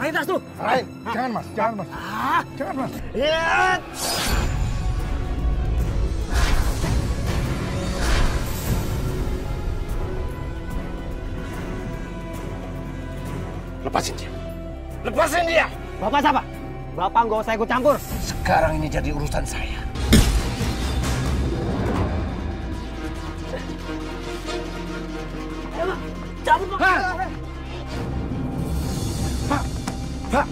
Serahin tas tuh. Serahin. Jangan mas, jangan mas. Jangan mas. Ya. Lepasin dia. Lepasin dia. Bapak siapa? Bapak nggak usah ikut campur. Sekarang ini jadi urusan saya. Ayo, Pak. Cabut, Pak. Pak. Pak.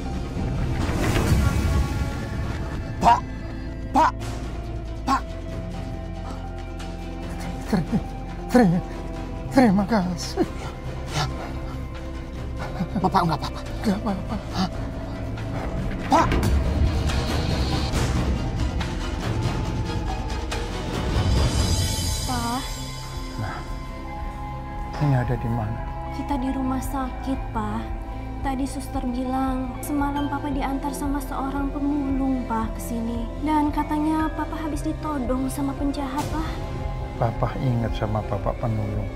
Pak. Pak. Pak. Terima kasih. Bapak enggak apa-apa. Enggak apa-apa. Pak. Pak, Ini ada di mana? kita di rumah sakit, Pak. Tadi suster bilang semalam Papa diantar sama seorang pemulung, Pak, ke sini. Dan katanya Papa habis ditodong sama penjahat, Pak. Papa ingat sama Bapak penolong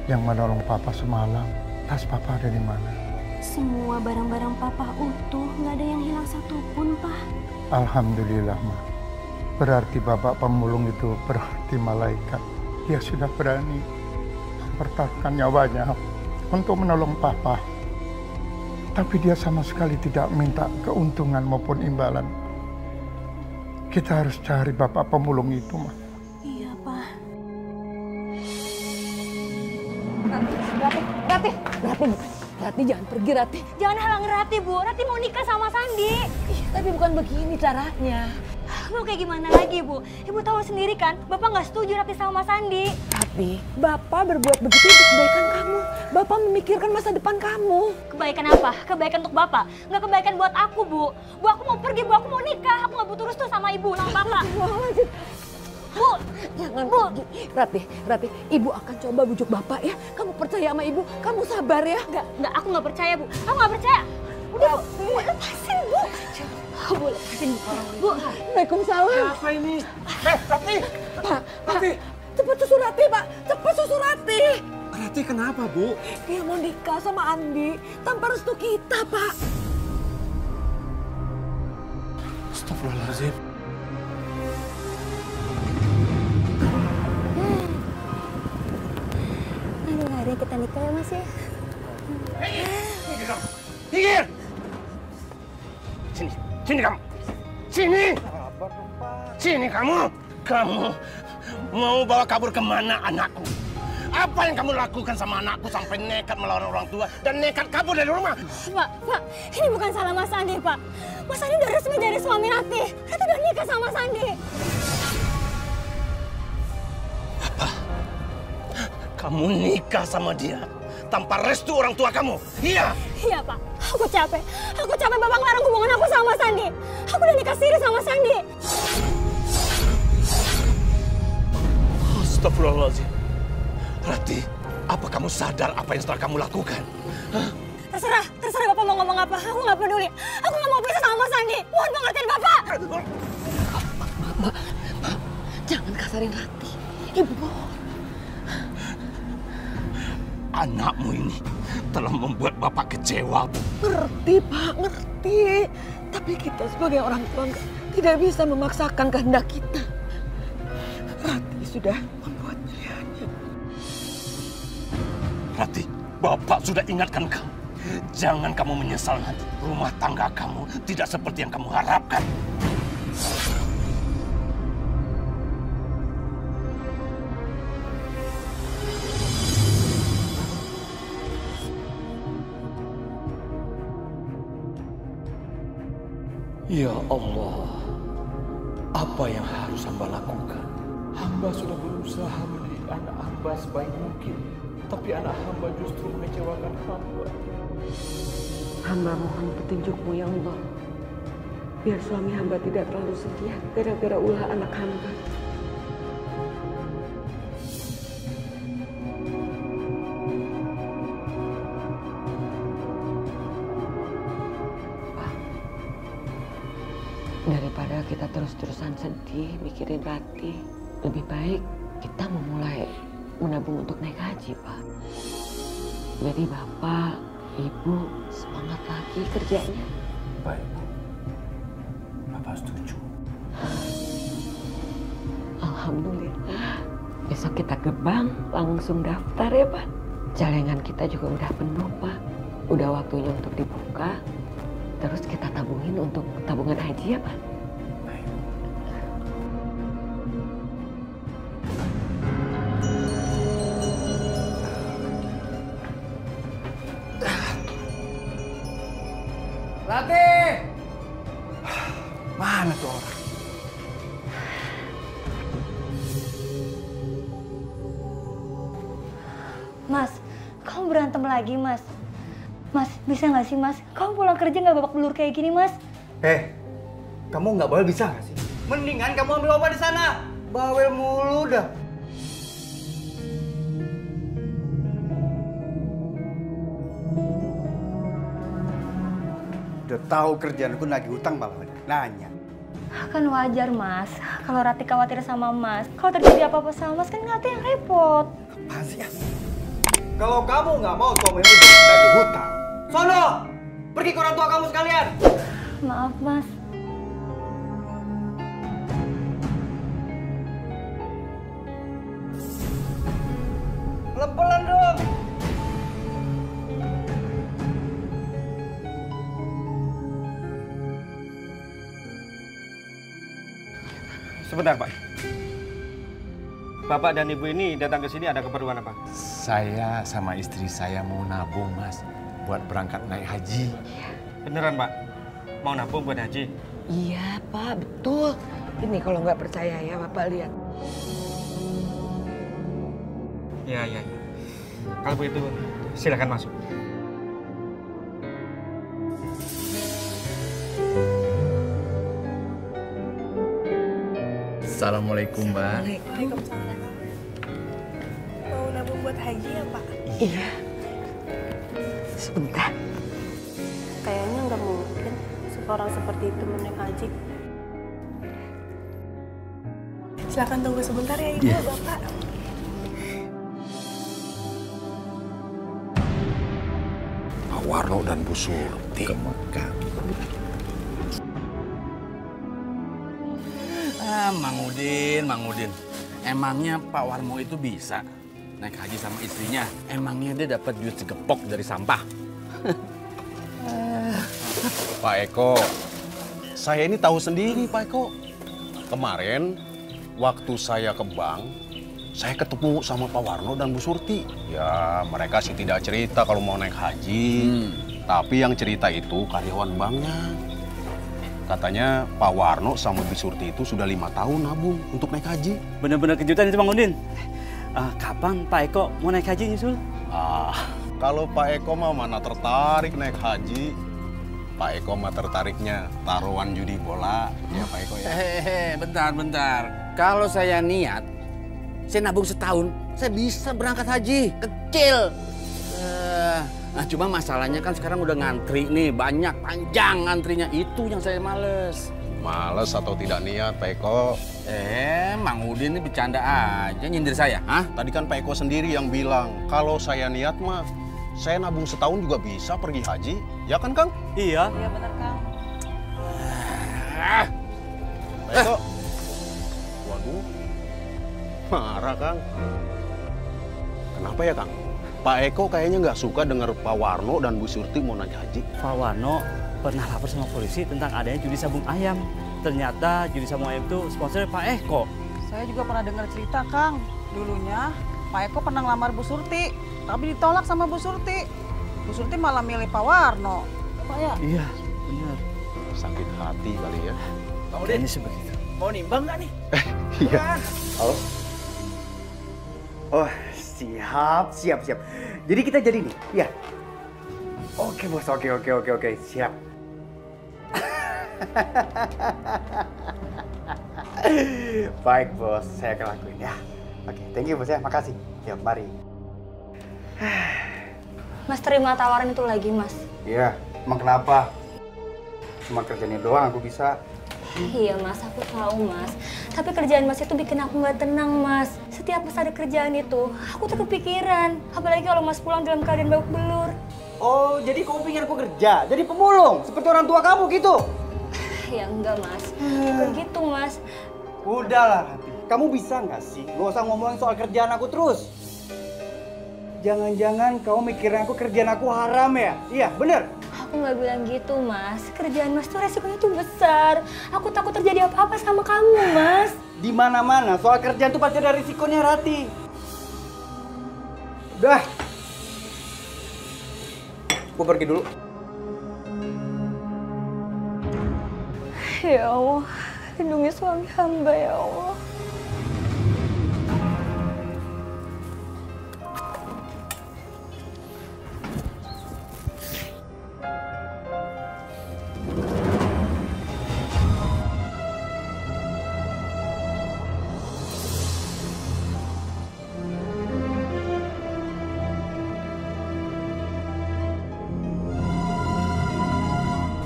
yang menolong Papa semalam. Tas Papa ada di mana? Semua barang-barang Papa utuh, nggak ada yang hilang satupun, Pak. Alhamdulillah, Ma. Berarti Bapak pemulung itu berarti malaikat. Dia sudah berani mempertaruhkan nyawanya untuk menolong Papa. Tapi dia sama sekali tidak minta keuntungan maupun imbalan. Kita harus cari Bapak pemulung itu, Ma. Iya, Pak. Rati jangan pergi, Rati. Jangan halang Rati, Bu. Rati mau nikah sama Sandi. Tapi bukan begini caranya. Mau kayak gimana lagi, Bu? Ibu tahu sendiri kan, Bapak nggak setuju Rati sama Sandi. Tapi Bapak berbuat begitu untuk kebaikan kamu. Bapak memikirkan masa depan kamu. Kebaikan apa? Kebaikan untuk Bapak. Nggak kebaikan buat aku, Bu. Bu, aku mau pergi, Bu. Aku mau nikah. Aku nggak butuh restu sama Ibu, sama Bapak. Bu, Jangan pergi. Rati, Ibu akan coba bujuk Bapak ya. Kamu percaya sama Ibu, kamu sabar ya. Nggak, aku nggak percaya, Bu. Aku nggak percaya. Udah, Bu, lepasin, Bu. Bu, lepasin, Bu. Waalaikumsalam. Apa ini? Rati. Pak, cepat susul Rati, Pak. Cepat susul Rati. Rati kenapa, Bu? Dia mau nikah sama Andi tanpa restu kita, Pak. Astagfirullahaladzim. Aduh, akhirnya kita nikah ya, Mas ya. Minggir kamu. Minggir. Sini kamu. Sini. Sini kamu. Kamu mau bawa kabur kemana anakku? Apa yang kamu lakukan sama anakku sampai nekat melawan orang tua dan nekat kabur dari rumah? Pak, ini bukan salah Mas Sandi, Pak. Mas Sandi udah resmi jadi suami Rati. Rati udah nikah sama Sandi. Apa? Kamu nikah sama dia tanpa restu orang tua kamu? Iya. Iya, Pak. Aku capek. Aku capek Bapak ngelarang hubungan aku sama Mas Sandi. Aku udah nikah siri sama Sandi. Astagfirullahaladzim. Rati, apa kamu sadar apa yang setelah kamu lakukan? Hah? Terserah Bapak mau ngomong apa. Aku nggak peduli. Aku nggak mau pisah sama Mas Sandi. Mohon pengertian Bapak. Mbak, jangan kasarin Rati. Ibu mohon. Anakmu ini telah membuat Bapak kecewa. Ngerti, Pak, ngerti. Tapi kita sebagai orang tua tidak bisa memaksakan kehendak kita. Rati sudah membuat pilihannya. Rati, Bapak sudah ingatkan kamu. Jangan kamu menyesal nanti. Rumah tangga kamu tidak seperti yang kamu harapkan. Ya Allah, apa yang harus hamba lakukan? Hamba sudah berusaha mendidik anak hamba sebaik mungkin, tapi anak hamba justru mengecewakan hamba. Hamba mohon petunjukmu ya Allah. Biar suami hamba tidak terlalu sedih gara-gara ulah anak hamba. Daripada kita terus-terusan sedih mikirin Rati, lebih baik kita memulai menabung untuk naik haji, Pak. Jadi Bapak Ibu semangat lagi kerjanya. Baik, Bu. Bapak setuju. Alhamdulillah. Besok kita ke bank, langsung daftar ya, Pak. Celengan kita juga udah penuh, Pak. Udah waktunya untuk dibuka. Terus kita tabungin untuk tabungan haji ya, Pak. Baik. Ratih! Mana tuh orang? Mas, kamu berantem lagi, Mas. Mas, bisa nggak sih, Mas? Kamu pulang kerja nggak babak belur kayak gini, Mas? Kamu nggak boleh bisa nggak sih? Mendingan kamu ambil obat di sana. Bawel mulu dah. Udah tahu kerjaanku nagih hutang malah nanya. Kan wajar, Mas. Kalau Rati khawatir sama Mas. Kalau terjadi apa-apa sama Mas, kan Rati yang repot. Apaan sih ya? Kalau kamu nggak mau suamimu jadi nagih hutang, sono! Pergi ke orang tua kamu sekalian! Maaf, Mas. Pelan-pelan dong! Sebentar, Pak. Bapak dan Ibu ini datang ke sini ada keperluan apa? Saya sama istri saya mau nabung, Mas, buat berangkat naik haji. Beneran, Pak? Mau nabung buat haji? Iya, Pak, betul. Ini kalau nggak percaya ya, Bapak lihat. Iya. Kalau begitu, silakan masuk. Assalamualaikum, Mbak. Waalaikumsalam. Mau nabung buat haji ya, Pak? Iya. Sebentar. Kayaknya nggak mungkin seorang seperti itu menaik haji. Silakan tunggu sebentar ya, Ibu, Bapak. Pak Warno dan Bu Surti ke Mekah. Mang Udin. Emangnya Pak Warmo itu bisa naik haji sama istrinya? Emangnya dia dapat duit segepok dari sampah? Pak Eko, saya ini tahu sendiri Pak Eko. Kemarin waktu saya ke bank, saya ketemu sama Pak Warno dan Bu Surti. Ya, mereka sih tidak cerita kalau mau naik haji. Tapi yang cerita itu karyawan banknya. Katanya Pak Warno sama Bu Surti itu sudah 5 tahun nabung untuk naik haji. Bener-bener kejutan itu Mang Udin. Kapan Pak Eko mau naik haji nyusul? Kalau Pak Eko mah mana tertarik naik haji. Pak Eko mah tertariknya taruhan judi bola. Ya Pak Eko ya. Bentar. Kalau saya niat, saya nabung setahun, saya bisa berangkat haji. Kecil. Nah cuma masalahnya kan sekarang udah ngantri nih, banyak, panjang ngantrinya. Itu yang saya males. Males atau tidak niat Pak Eko? Mang Udin ini bercanda aja nyindir saya. Tadi kan Pak Eko sendiri yang bilang, kalau saya niat mah, saya nabung setahun juga bisa pergi haji. Ya kan Kang? Iya. Iya benar, Kang. Pak Eko. Waduh. Marah Kang. Kenapa ya Kang? Pak Eko kayaknya nggak suka dengar Pak Warno dan Bu Surti mau naik haji. Pak Warno pernah lapor sama polisi tentang adanya judi sabung ayam. Ternyata judi sabung ayam itu sponsornya Pak Eko. Saya juga pernah dengar cerita, Kang. Dulunya Pak Eko pernah ngelamar Bu Surti, tapi ditolak sama Bu Surti. Bu Surti malah milih Pak Warno. Pak ya? Iya, benar. Sakit hati kali ya. Mang Udin, sebegitu. Mau nimbang nggak nih? Iya. Halo? Oh, siap. Jadi kita jadi nih, ya? Oke bos, oke, siap. Baik bos, saya akan lakuin ya. Oke, thank you bos ya, makasih. Ya, mari. Mas terima tawaran itu lagi, Mas. Iya, emang kenapa? Cuma kerjanya doang aku bisa. Iya, Mas, aku tahu, Mas. Tapi kerjaan Mas itu bikin aku nggak tenang, Mas. Setiap Mas ada kerjaan itu, aku tuh kepikiran. Apalagi kalau Mas pulang dalam keadaan babak belur. Oh, jadi kamu pengen aku kerja, jadi pemulung, seperti orang tua kamu gitu? Ya enggak, Mas. Bukan gitu, Mas. Udahlah, Rati. Kamu bisa nggak sih? Gak usah ngomongin soal kerjaan aku terus. Jangan-jangan kamu mikirin kerjaan aku haram ya? Iya, bener? Aku nggak bilang gitu, Mas. Kerjaan Mas tuh resikonya tuh besar. Aku takut terjadi apa-apa sama kamu, Mas. Di mana-mana soal kerjaan tuh pasti ada risikonya, Rati. Udah. Aku pergi dulu. Ya Allah, lindungi suami hamba ya Allah.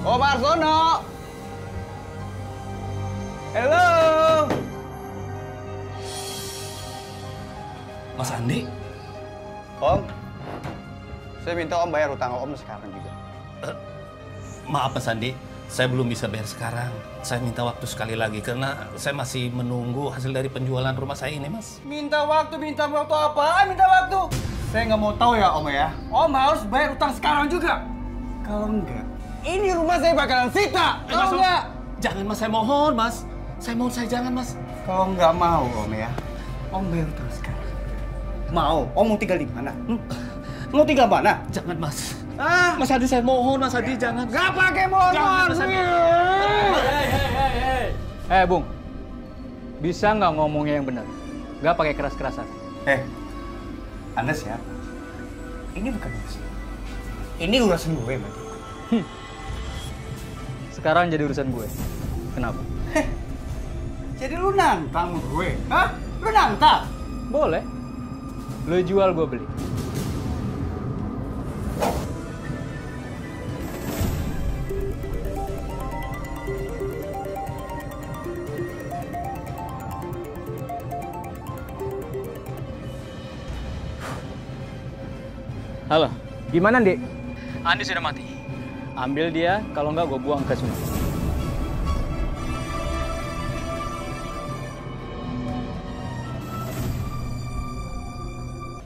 Om Arsono. Halo. Mas Andi? Om, saya minta Om bayar utang Om sekarang juga. Maaf Mas Andi, saya belum bisa bayar sekarang. Saya minta waktu sekali lagi karena saya masih menunggu hasil dari penjualan rumah saya ini, Mas. Minta waktu apa? Minta waktu. Saya nggak mau tahu ya, Om ya. Om harus bayar utang sekarang juga. Kalau enggak, ini rumah saya bakalan sita. Kalau enggak, jangan Mas, saya mohon Mas. Saya mohon, saya jangan Mas. Kalau nggak mau, Om ya, Om bayar utang sekarang. Mau? Om mau tinggal di mana? Mau tinggal mana? Jangan Mas. Mas Adi, saya mohon Mas Adi, jangan. Nggak pakai mohon. Bung, bisa nggak ngomongnya yang benar? Nggak pakai keras-kerasan. Anda siapa? Ini bukan urusan. Ini urusan gue, Mbak. Sekarang jadi urusan gue. Kenapa? Jadi lu nantang gue? Hah? Lu nantang? Boleh. Lu jual, gue beli. Halo, gimana, Dik? Andi sudah mati. Ambil dia, kalau nggak gue buang ke sungai.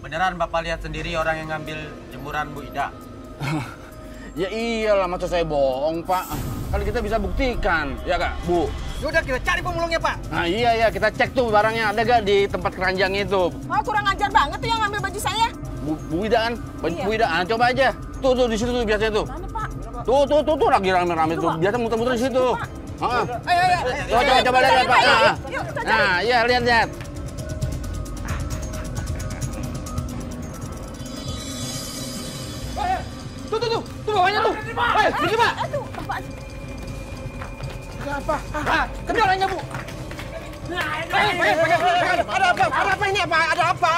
Beneran Bapak lihat sendiri orang yang ngambil jemuran Bu Ida? Ya iyalah, masa saya bohong, Pak. Kalau kita bisa buktikan, ya kak, Bu? Yaudah kita cari pemulungnya, Pak. Nah iya, kita cek tuh barangnya ada gak di tempat keranjang itu. Oh, kurang ajar banget tuh yang ngambil baju saya. Bu Ida kan? Iya. Bu Ida, coba aja. Tuh, di situ tuh biasanya tuh. Mana, Pak? Tuh, lagi rame-rame tuh. Biasa muter-muter di situ. Ayo. Coba lihat, Pak. Nah, iya, lihat. Tuh bawahnya tuh. Ayo, pergi, Pak. Ada apa? Kendalanya, Bu. Ada apa ini? Ada apa?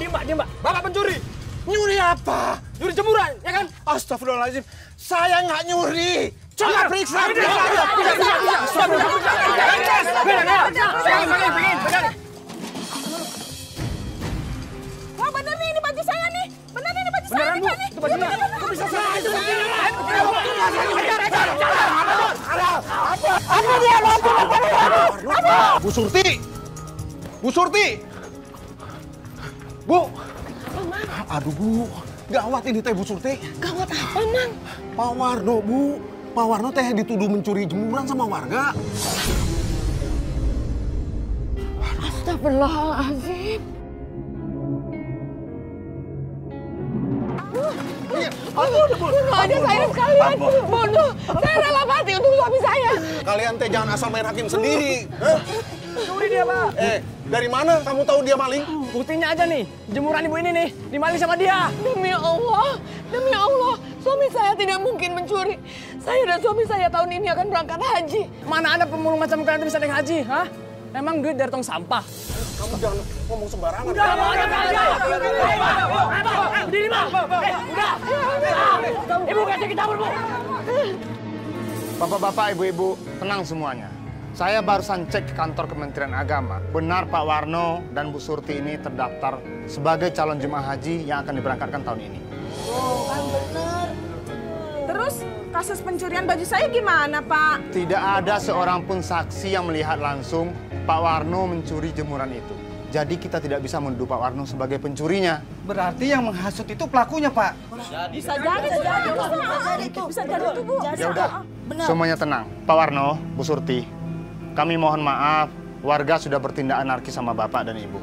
Diam, Mbak. Bapak pencuri. Nyuri apa? Nyuri jemuran, ya kan? Astagfirullahaladzim. Saya nggak nyuri. Coba periksa. Wah, bener nih, ini baju saya nih. Bener nih, ini baju saya nih, Pak. Itu bajunya. Kok bisa salah? Itu Apa dia? Apa? Bu Surti! Bu! Aduh, Bu. Gawat ini teh, Bu Surti. Gawat apa, Mang? Pak Warno, Bu. Pak Warno teh dituduh mencuri jemuran sama warga. Astagfirullahaladzim. Bunuh aja saya sekalian. Bunuh. Saya rela mati untuk suami saya. Kalian teh jangan asal main hakim sendiri. Curi dia, Pak. Dari mana kamu tahu dia maling? Buktinya aja nih, jemuran ibu ini nih, dimaling sama dia. Demi Allah, suami saya tidak mungkin mencuri. Saya dan suami saya tahun ini akan berangkat haji. Mana ada pemulung macam kalian bisa naik haji, hah? Emang duit dari tong sampah? Kamu jangan ngomong sembarangan. Udah, berdiri, Pak. Udah. Ibu kasih kita Bu. Bapak-bapak, ibu-ibu, tenang semuanya. Saya barusan cek ke kantor Kementerian Agama. Benar Pak Warno dan Bu Surti ini terdaftar sebagai calon jemaah haji yang akan diberangkatkan tahun ini. Oh, kan benar. Terus kasus pencurian baju saya gimana, Pak? Tidak ada seorang pun saksi yang melihat langsung Pak Warno mencuri jemuran itu. Jadi kita tidak bisa menuduh Pak Warno sebagai pencurinya. Berarti yang menghasut itu pelakunya, Pak. Bisa jadi itu, Bu. Ya udah, semuanya tenang. Pak Warno, Bu Surti, kami mohon maaf, warga sudah bertindak anarkis sama Bapak dan Ibu.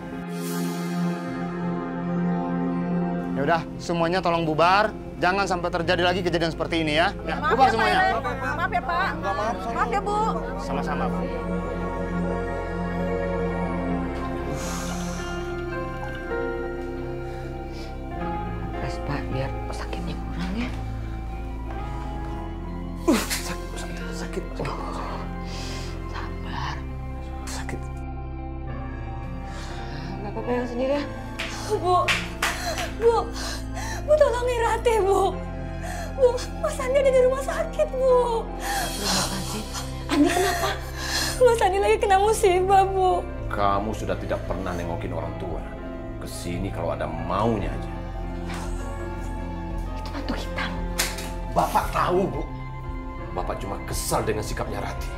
Ya udah, semuanya tolong bubar. Jangan sampai terjadi lagi kejadian seperti ini ya. Ya, bubar semuanya. Maaf ya, Pak. Maaf ya, Bu. Sama-sama, Bu. Res, Pak, biar sakitnya kurang ya. Sakit. Sabar. Sakit. Bapak pegang sendiri ya. Bu tolongin Ratih, Bu. Mas Andi ada di rumah sakit, Bu. Kenapa sih? Andi kenapa? Mas Andi lagi kena musibah, Bu. Kamu sudah tidak pernah nengokin orang tua. Kesini kalau ada maunya aja. Itu batu hitam. Bapak tahu, Bu. Bapak cuma kesal dengan sikapnya Ratih.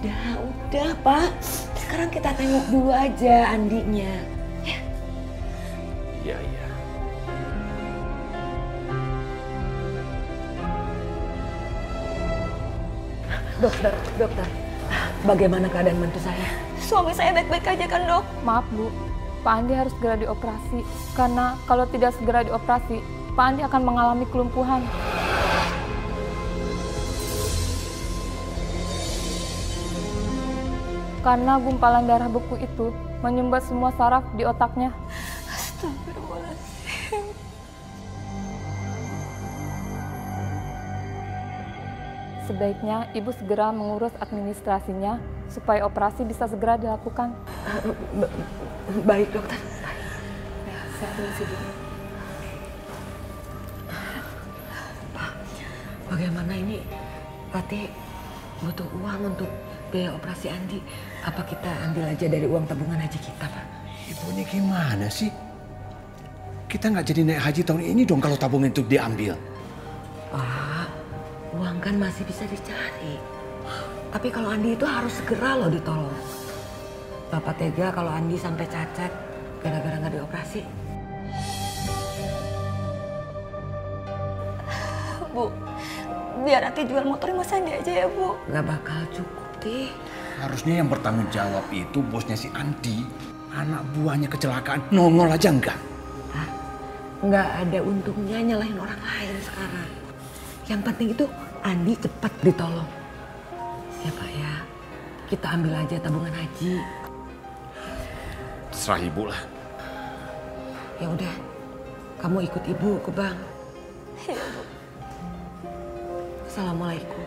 Ya udah, Pak. Sekarang kita tengok dulu aja Andinya. Iya. Dokter. Bagaimana keadaan mantu saya? Suami saya baik-baik aja kan, Dok? Maaf, Bu. Pak Andi harus segera dioperasi. Karena kalau tidak segera dioperasi, Pak Andi akan mengalami kelumpuhan. Karena gumpalan darah beku itu menyumbat semua saraf di otaknya. Astagfirullahaladzim. Sebaiknya Ibu segera mengurus administrasinya supaya operasi bisa segera dilakukan. Baik, dokter. Ya, saya permisi dulu. Pak, bagaimana ini? Ratih butuh uang untuk biaya operasi Andi. Apa kita ambil aja dari uang tabungan haji kita, Pak? Ibu ini gimana sih? Kita nggak jadi naik haji tahun ini dong kalau tabungan itu diambil. Pak, uang kan masih bisa dicari. Tapi kalau Andi itu harus segera loh ditolong. Bapak tega kalau Andi sampai cacat gara-gara nggak dioperasi. Bu, biar Ratih jual motornya Mas Andi aja ya, Bu. Nggak bakal cukup, Tih. Harusnya yang bertanggung jawab itu bosnya si Andi. Anak buahnya kecelakaan, nongol aja enggak. Nggak ada untungnya nyalahin orang lain sekarang. Yang penting itu Andi cepat ditolong. Ya Pak ya, kita ambil aja tabungan haji. Terserah Ibu lah. Ya udah, kamu ikut Ibu ke bank. Iya, Bu. Assalamualaikum.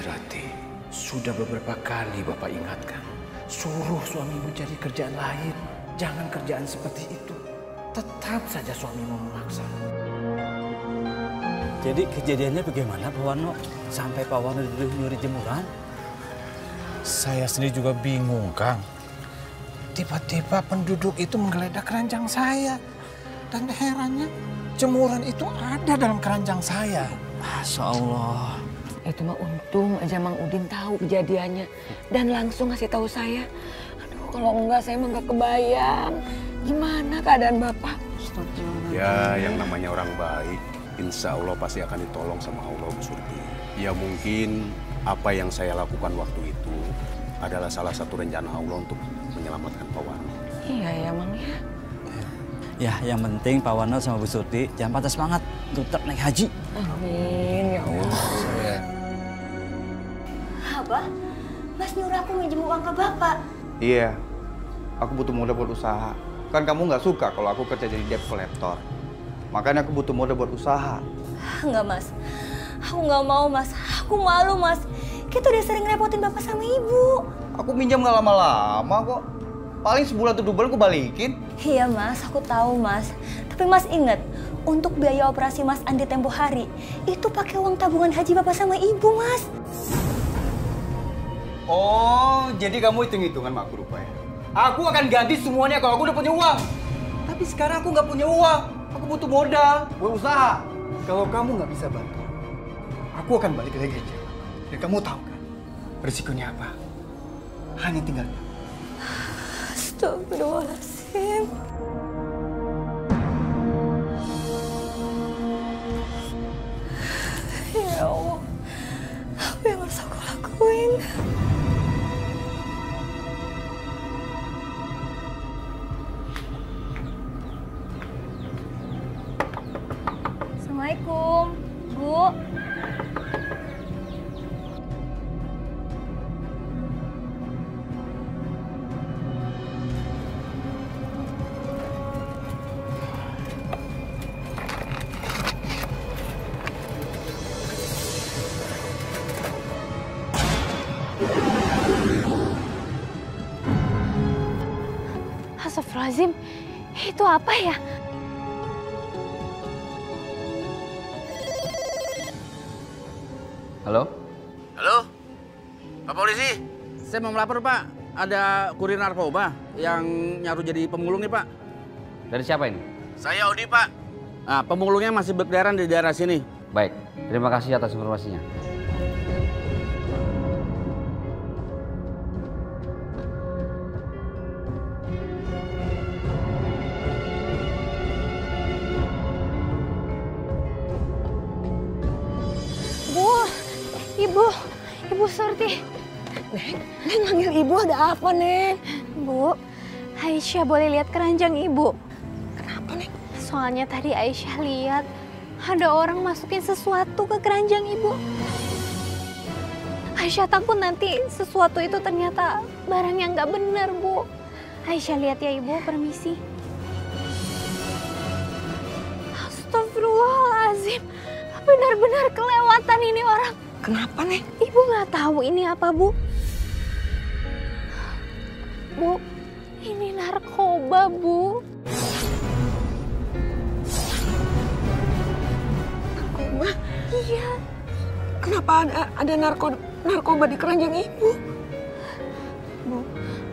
Ratih. Sudah beberapa kali Bapak ingatkan. Suruh suamimu cari kerjaan lain. Jangan kerjaan seperti itu. Tetap saja suamimu memaksa. Jadi kejadiannya bagaimana Pak Warno? Sampai Pak Warno nyuri jemuran? Saya sendiri juga bingung, Kang. Tiba-tiba penduduk itu menggeledah keranjang saya. Dan herannya, jemuran itu ada dalam keranjang saya. Masya Allah. Itu mah untung aja Mang Udin tahu kejadiannya. Dan langsung ngasih tahu saya. Aduh, kalau enggak saya mah nggak kebayang. Gimana keadaan Bapak? Ya, yang namanya orang baik, insya Allah pasti akan ditolong sama Allah, Bu Surti. Ya mungkin apa yang saya lakukan waktu itu adalah salah satu rencana Allah untuk menyelamatkan Pak Warno. Iya ya, Mang ya. Ya, yang penting Pak Warno sama Bu Surti jangan patah semangat untuk tetap naik haji. Amin, ya Allah. Abah, Mas nyuruh aku minjem uang ke Bapak. Iya, aku butuh modal buat usaha. Kan kamu nggak suka kalau aku kerja jadi debt collector. Makanya aku butuh modal buat usaha. Enggak, Mas. Aku nggak mau, Mas. Aku malu, Mas. Kita udah sering repotin Bapak sama Ibu. Aku minjam nggak lama-lama kok. Paling sebulan atau 2 bulan aku balikin. Iya, Mas. Aku tahu, Mas. Tapi Mas ingat, untuk biaya operasi Mas Andi tempo hari, itu pakai uang tabungan haji Bapak sama Ibu, Mas. Oh, jadi kamu hitung-hitungan sama aku rupanya. Aku akan ganti semuanya kalau aku udah punya uang. Tapi sekarang aku nggak punya uang. Aku butuh modal buat usaha. Kalau kamu nggak bisa bantu, aku akan balik lagi aja. Dan kamu tahu kan, risikonya apa? Hanya tinggal. Astagfirullahaladzim. Ya Allah, apa yang harus aku lakuin? Assalamualaikum, Bu. Astagfirullahaladzim, itu apa ya? Halo? Halo? Pak Polisi? Saya mau melapor, Pak. Ada kurir narkoba yang nyaru jadi pemulung nih, Pak. Dari siapa ini? Saya Odi, Pak. Nah, pemulungnya masih berkeliaran di daerah sini. Baik, terima kasih atas informasinya. Ibu Surti. Neng manggil ibu ada apa, Neng? Bu, Aisyah boleh lihat keranjang ibu? Kenapa, Neng? Soalnya tadi Aisyah lihat ada orang masukin sesuatu ke keranjang ibu. Aisyah takut nanti sesuatu itu ternyata barang yang nggak benar, Bu. Aisyah lihat ya, Ibu. Permisi. Astagfirullahaladzim. Benar-benar kelewatan ini orang. Kenapa, Neng? Ibu nggak tahu ini apa, Bu? Bu, ini narkoba, Bu. Narkoba? Iya. Kenapa ada narkoba di keranjang Ibu? Bu,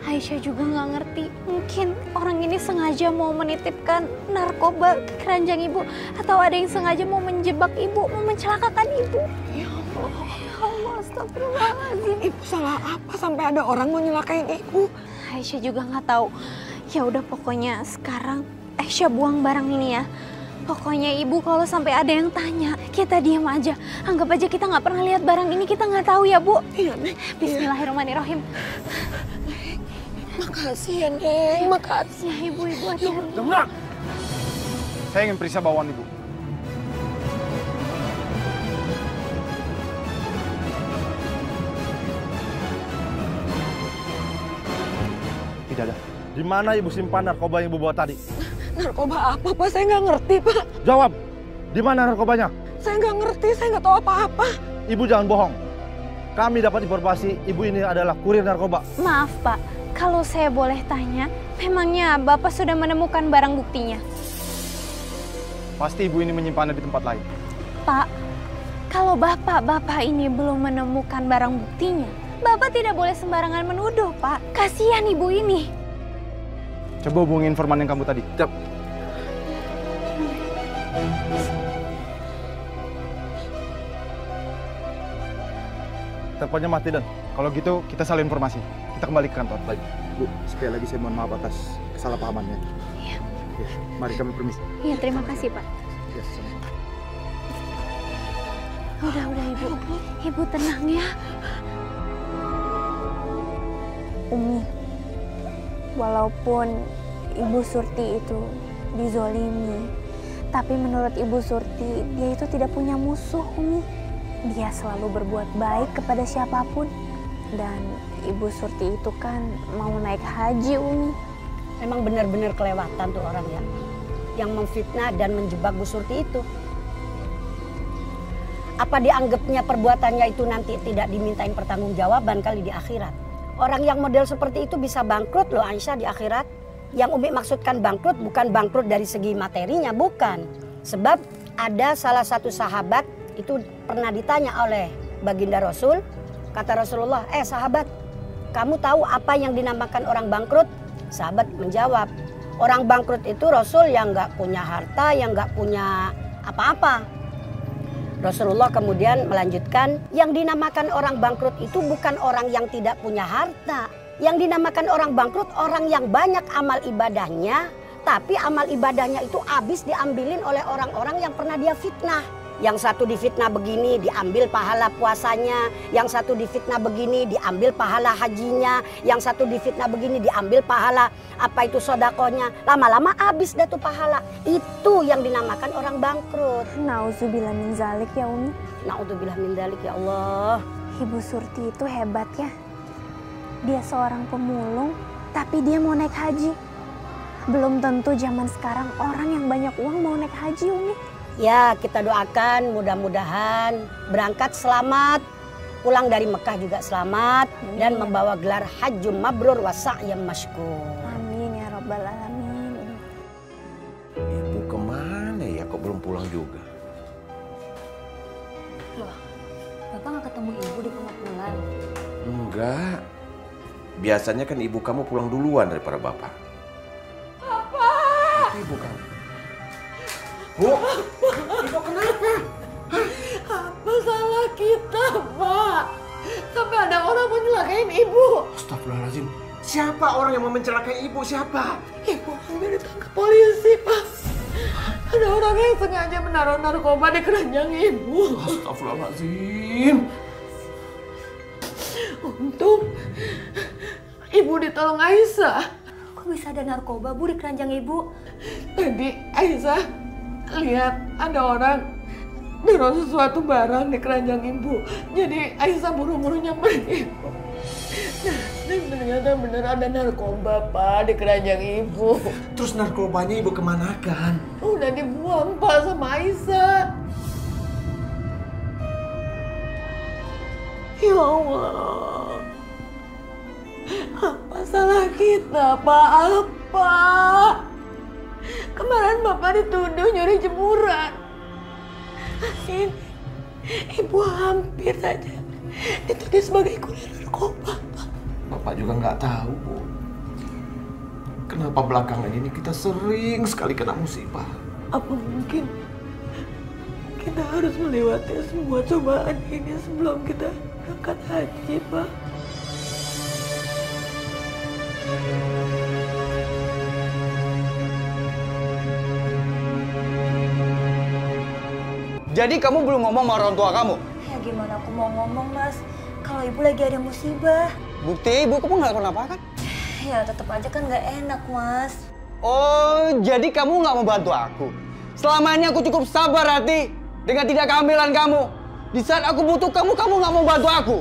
Aisyah juga nggak ngerti. Mungkin orang ini sengaja mau menitipkan narkoba ke keranjang Ibu. Atau ada yang sengaja mau menjebak Ibu, mau mencelakakan Ibu. Ya Allah. Ya Allah, astagfirullahaladzim. Ibu salah apa sampai ada orang mau nyelakain Ibu? Aisyah juga nggak tahu. Ya udah, pokoknya sekarang Aisyah buang barang ini ya. Pokoknya Ibu kalau sampai ada yang tanya, kita diam aja. Anggap aja kita nggak pernah lihat barang ini, kita nggak tahu ya, Bu. Iya, Neng. Bismillahirrahmanirrahim. Neng, makasih ya, Neng. Makasih ya, Ibu. Ibu hati-hati. Jamrah! Saya ingin periksa bawaan Ibu. Tidak ada. Di mana Ibu simpan narkoba yang Ibu bawa tadi? Narkoba apa, Pak? Saya nggak ngerti, Pak. Jawab! Di mana narkobanya? Saya nggak ngerti, saya nggak tahu apa-apa. Ibu jangan bohong. Kami dapat informasi Ibu ini adalah kurir narkoba. Maaf, Pak. Kalau saya boleh tanya, memangnya Bapak sudah menemukan barang buktinya? Pasti Ibu ini menyimpannya di tempat lain. Pak, kalau Bapak ini belum menemukan barang buktinya, Bapak tidak boleh sembarangan menuduh, Pak. Kasihan Ibu ini. Coba hubungi informan yang kamu tadi. Cep. Teleponnya mati, Dan. Kalau gitu, kita salin informasi. Kita kembali ke kantor. Baik. Bu, sekali lagi saya mohon maaf atas kesalahpahamannya. Iya. Oke, mari kami permisi. Iya, terima kasih, Pak. Yes. Udah, Ibu. Ibu tenang ya. Umi, walaupun Ibu Surti itu dizolimi, tapi menurut Ibu Surti, dia itu tidak punya musuh, Umi. Dia selalu berbuat baik kepada siapapun. Dan Ibu Surti itu kan mau naik haji, Umi. Emang benar-benar kelewatan tuh orang ya, yang memfitnah dan menjebak Bu Surti itu. Apa dianggapnya perbuatannya itu nanti tidak dimintain pertanggungjawaban kali di akhirat? Orang yang model seperti itu bisa bangkrut loh, Aisyah, di akhirat. Yang Umi maksudkan bangkrut bukan bangkrut dari segi materinya, bukan. Sebab ada salah satu sahabat itu pernah ditanya oleh baginda Rasul. Kata Rasulullah, sahabat, kamu tahu apa yang dinamakan orang bangkrut? Sahabat menjawab, orang bangkrut itu Rasul yang nggak punya harta, yang nggak punya apa-apa. Rasulullah kemudian melanjutkan, yang dinamakan orang bangkrut itu bukan orang yang tidak punya harta. Yang dinamakan orang bangkrut orang yang banyak amal ibadahnya, tapi amal ibadahnya itu habis diambilin oleh orang-orang yang pernah dia fitnah. Yang satu difitnah begini diambil pahala puasanya, yang satu difitnah begini diambil pahala hajinya, yang satu difitnah begini diambil pahala apa itu sodakohnya. Lama-lama habis dah tuh pahala. Itu yang dinamakan orang bangkrut. Nauzubillah min zalik ya Umi. Nauzubillah min zalik ya Allah. Ibu Surti itu hebat ya. Dia seorang pemulung, tapi dia mau naik haji. Belum tentu zaman sekarang orang yang banyak uang mau naik haji, Umi. Ya, kita doakan mudah-mudahan berangkat selamat, pulang dari Mekah juga selamat, dan membawa gelar hajjum mabrur wa sa'yam masykur. Amin ya rabbal alamin. Ibu kemana ya, kok belum pulang juga? Loh, Bapak nggak ketemu Ibu di pengepulauan? Enggak. Biasanya kan ibu kamu pulang duluan daripada Bapak. Bapak! Ibu kamu. Bu, Ibu kenapa? Apa salah kita, Pak? Sampai ada orang mau nyelakain Ibu. Astagfirullahaladzim. Siapa orang yang mau mencelakai Ibu? Siapa? Ibu hampir ditangkap polisi, Pak. Ada orang yang sengaja menaruh narkoba di keranjang Ibu. Astagfirullahaladzim. Untung Ibu ditolong Aisyah. Kok bisa ada narkoba, Bu, di keranjang Ibu? Tadi Aisyah lihat ada orang naruh sesuatu barang di keranjang Ibu. Jadi Aisyah buru-buru nyamperin Ibu. Dan ternyata bener ada narkoba, Pak, di keranjang Ibu. Terus narkobanya Ibu kemanakan? Udah dibuang, Pak, sama Aisyah. Ya Allah. Apa salah kita, Pak? Apa? Kemarin Bapak dituduh nyuri jemuran. Ini Ibu hampir saja dituduh sebagai kurir narkoba. Bapak juga nggak tahu, Bu. Kenapa belakangan ini kita sering sekali kena musibah? Apa mungkin kita harus melewati semua cobaan ini sebelum kita berangkat haji, Pak? Jadi kamu belum ngomong sama orang tua kamu? Ya gimana aku mau ngomong, Mas? Kalau Ibu lagi ada musibah. Bukti Ibu kamu nggak kenapa kan? Ya tetap aja kan nggak enak, Mas. Oh, jadi kamu nggak mau bantu aku? Selama ini aku cukup sabar hati dengan tidak kehamilan kamu. Di saat aku butuh kamu, kamu nggak mau bantu aku.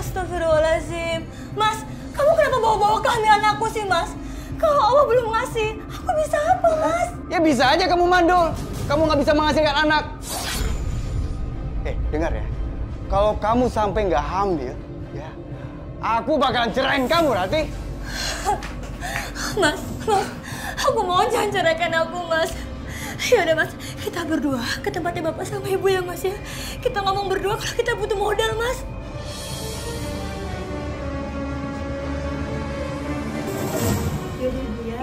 Astagfirullahaladzim. Mas, kamu kenapa bawa-bawa kehamilan aku sih, Mas? Kalau Allah belum ngasih, aku bisa apa, Mas? Ya bisa aja kamu mandul. Kamu nggak bisa menghasilkan anak. Dengar ya. Kalau kamu sampai nggak hamil, ya, aku bakalan cerain kamu, Rati. Mas, aku mau jangan ceraikan aku, Mas. Ya udah, Mas, kita berdua ke tempatnya Bapak sama Ibu ya, Mas ya. Kita ngomong berdua kalau kita butuh modal, Mas.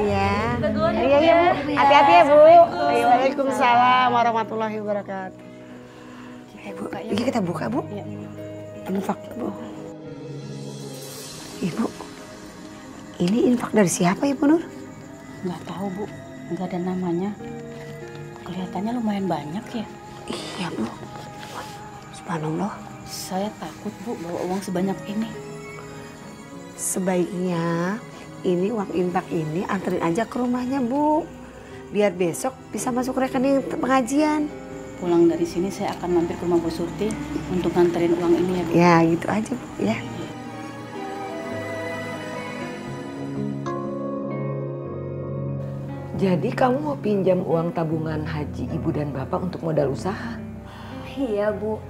Iya. Kita duluan ya, Iya, Bu, iya, ya. Bu. Hati-hati ya, Bu. Waalaikumsalam. Waalaikumsalam warahmatullahi wabarakatuh. Bu, ini kita buka, Bu. Infak, Bu. Ibu, ini infak dari siapa, Ibu Nur? Nggak tahu, Bu. Nggak ada namanya. Kelihatannya lumayan banyak ya. Iya, Bu. Subhanallah. Saya takut, Bu, bawa uang sebanyak ini. Sebaiknya ini uang infak ini anterin aja ke rumahnya, Bu. Biar besok bisa masuk rekening pengajian. Pulang dari sini saya akan mampir ke rumah Bu Surti untuk nganterin uang ini ya, Bu. Ya, gitu aja, Bu, ya. Jadi kamu mau pinjam uang tabungan haji Ibu dan Bapak untuk modal usaha? Iya, Bu.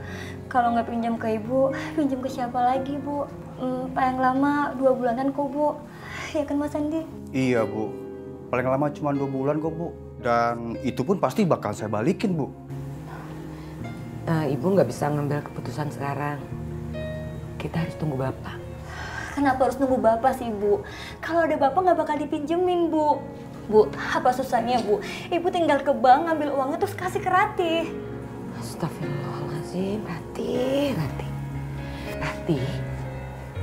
Kalau nggak pinjam ke Ibu, pinjam ke siapa lagi, Bu? Paling lama 2 bulanan kok, Bu. Ya kan, Mas Andi? Iya, Bu. Paling lama cuma 2 bulan kok, Bu. Dan itu pun pasti bakal saya balikin, Bu. Ibu nggak bisa ngambil keputusan sekarang. Kita harus tunggu Bapak. Kenapa harus nunggu Bapak sih, Bu? Kalau ada Bapak nggak bakal dipinjemin, Bu. Bu, apa susahnya, Bu? Ibu tinggal ke bank, ngambil uangnya terus kasih ke Ratih. Astagfirullahaladzim, Ratih.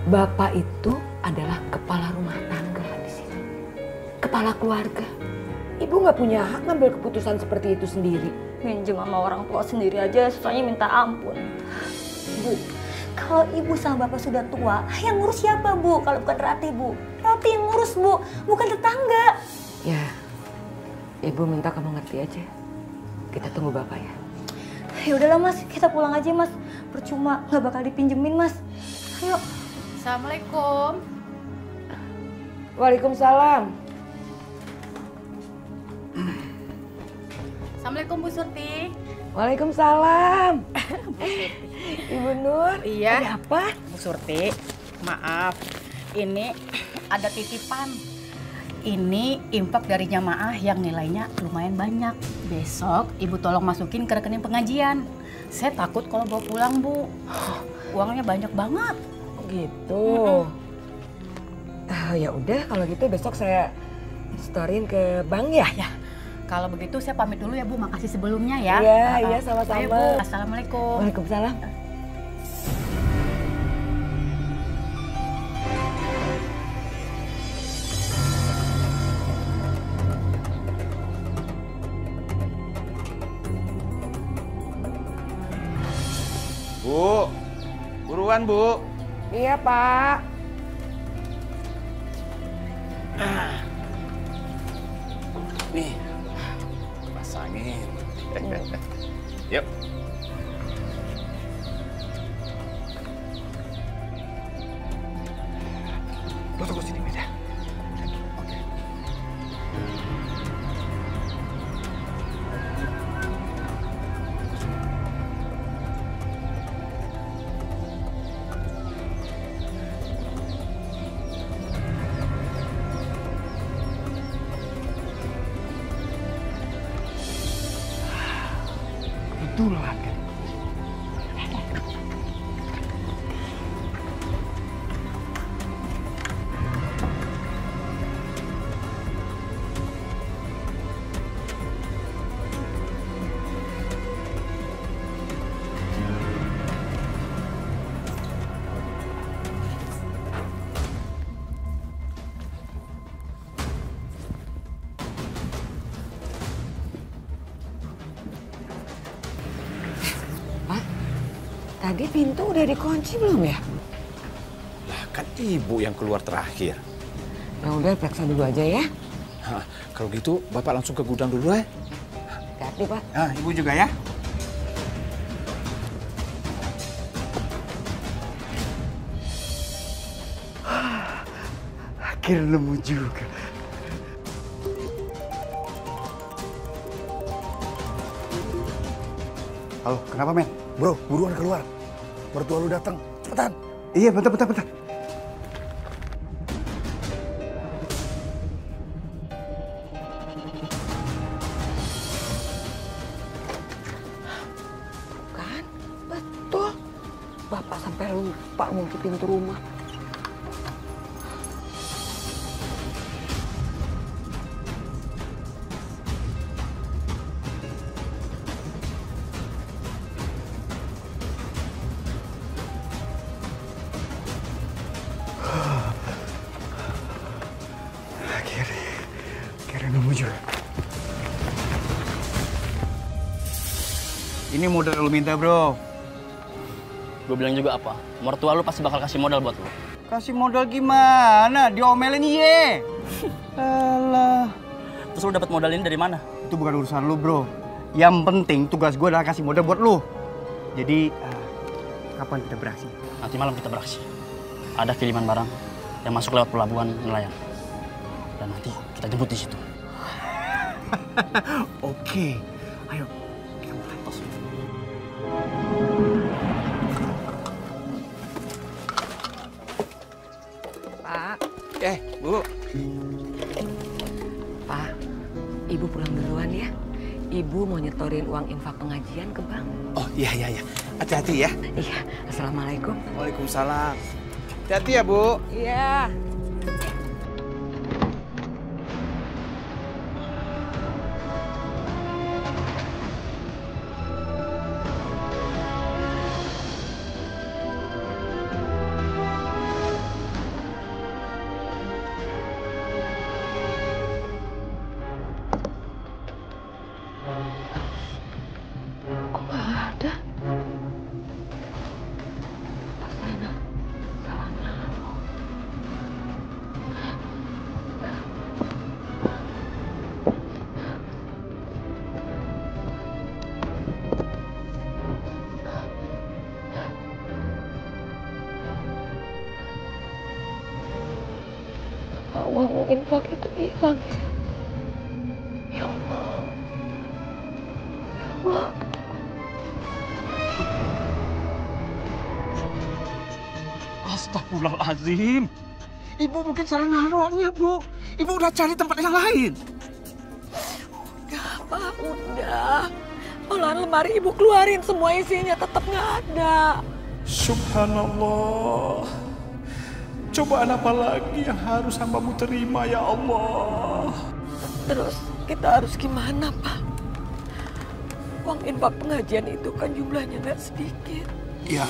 Bapak itu adalah kepala rumah tangga di sini. Kepala keluarga. Ibu nggak punya hak ngambil keputusan seperti itu sendiri. Minjem sama orang tua sendiri aja susahnya minta ampun. Bu, kalau ibu sama bapak sudah tua, yang ngurus siapa, Bu? Kalau bukan Ratih, Bu. Ratih yang ngurus, Bu, bukan tetangga. Ya, ibu minta kamu ngerti aja. Kita tunggu bapak ya. Ya udahlah, Mas, kita pulang aja, Mas. Percuma, nggak bakal dipinjemin, Mas. Ayo. Assalamualaikum. Waalaikumsalam. Assalamualaikum Bu Surti. Waalaikumsalam. Ibu Nur, Iya. ada apa? Bu Surti, maaf. Ini ada titipan. Ini infak dari jamaah yang nilainya lumayan banyak. Besok Ibu tolong masukin ke rekening pengajian. Saya takut kalau bawa pulang, Bu. Uangnya banyak banget. Gitu. Ya udah, kalau gitu besok saya storin ke bank ya. Ya. Kalau begitu saya pamit dulu ya, Bu. Makasih sebelumnya ya. Iya, sama-sama. Ayo, Bu. Assalamualaikum. Waalaikumsalam. Bu, buruan, Bu. Iya, Pak. Nih, pasangin. Yuk. Lo tunggu sini, Meda. Oke. Itulah kan. Tadi pintu udah dikunci belum ya? Lah kan ibu yang keluar terakhir. Ya udah, periksa dulu aja ya. Hah, kalau gitu bapak langsung ke gudang dulu ya. Hati-hati, Pak. Nah, ibu juga ya. Akhirnya nemu juga. Halo, kenapa, men? Bro, buruan keluar. Mertua lu datang. Cepetan. Iya, bentar. Kan, betul. Bapak sampai lupa ngunci pintu rumah. Akhirnya nemu juga. Ini modal lu minta, bro. Gue bilang juga apa? Mertua lu pasti bakal kasih modal buat lu. Kasih modal gimana? Diomelin iye. Alah. Terus lu dapat modal ini dari mana? Itu bukan urusan lu, bro. Yang penting tugas gue adalah kasih modal buat lu. Jadi, kapan kita beraksi? Nanti malam kita beraksi. Ada kiriman barang yang masuk lewat pelabuhan nelayan. Dan nanti kita jemput di situ. Oke. Ayo, kita mulai. Pak. Bu. Pak, Ibu pulang duluan ya. Ibu mau nyetorin uang infak pengajian ke bank. Oh, iya. Hati-hati ya. Iya, Assalamualaikum. Waalaikumsalam. Hati-hati ya, Bu. Iya. Kok nggak ada? Uang infak itu hilang. Ya Allah. Ya Allah. Astagfirullahaladzim. Ibu mungkin salah naruhnya, Bu. Ibu udah cari tempat yang lain. Udah, Pak, udah. Malahan lemari ibu keluarin semua isinya tetap nggak ada. Subhanallah. Cobaan apa lagi yang harus hambamu terima, ya Allah? Terus kita harus gimana, Pak? Uang infak pengajian itu kan jumlahnya nggak sedikit. Ya,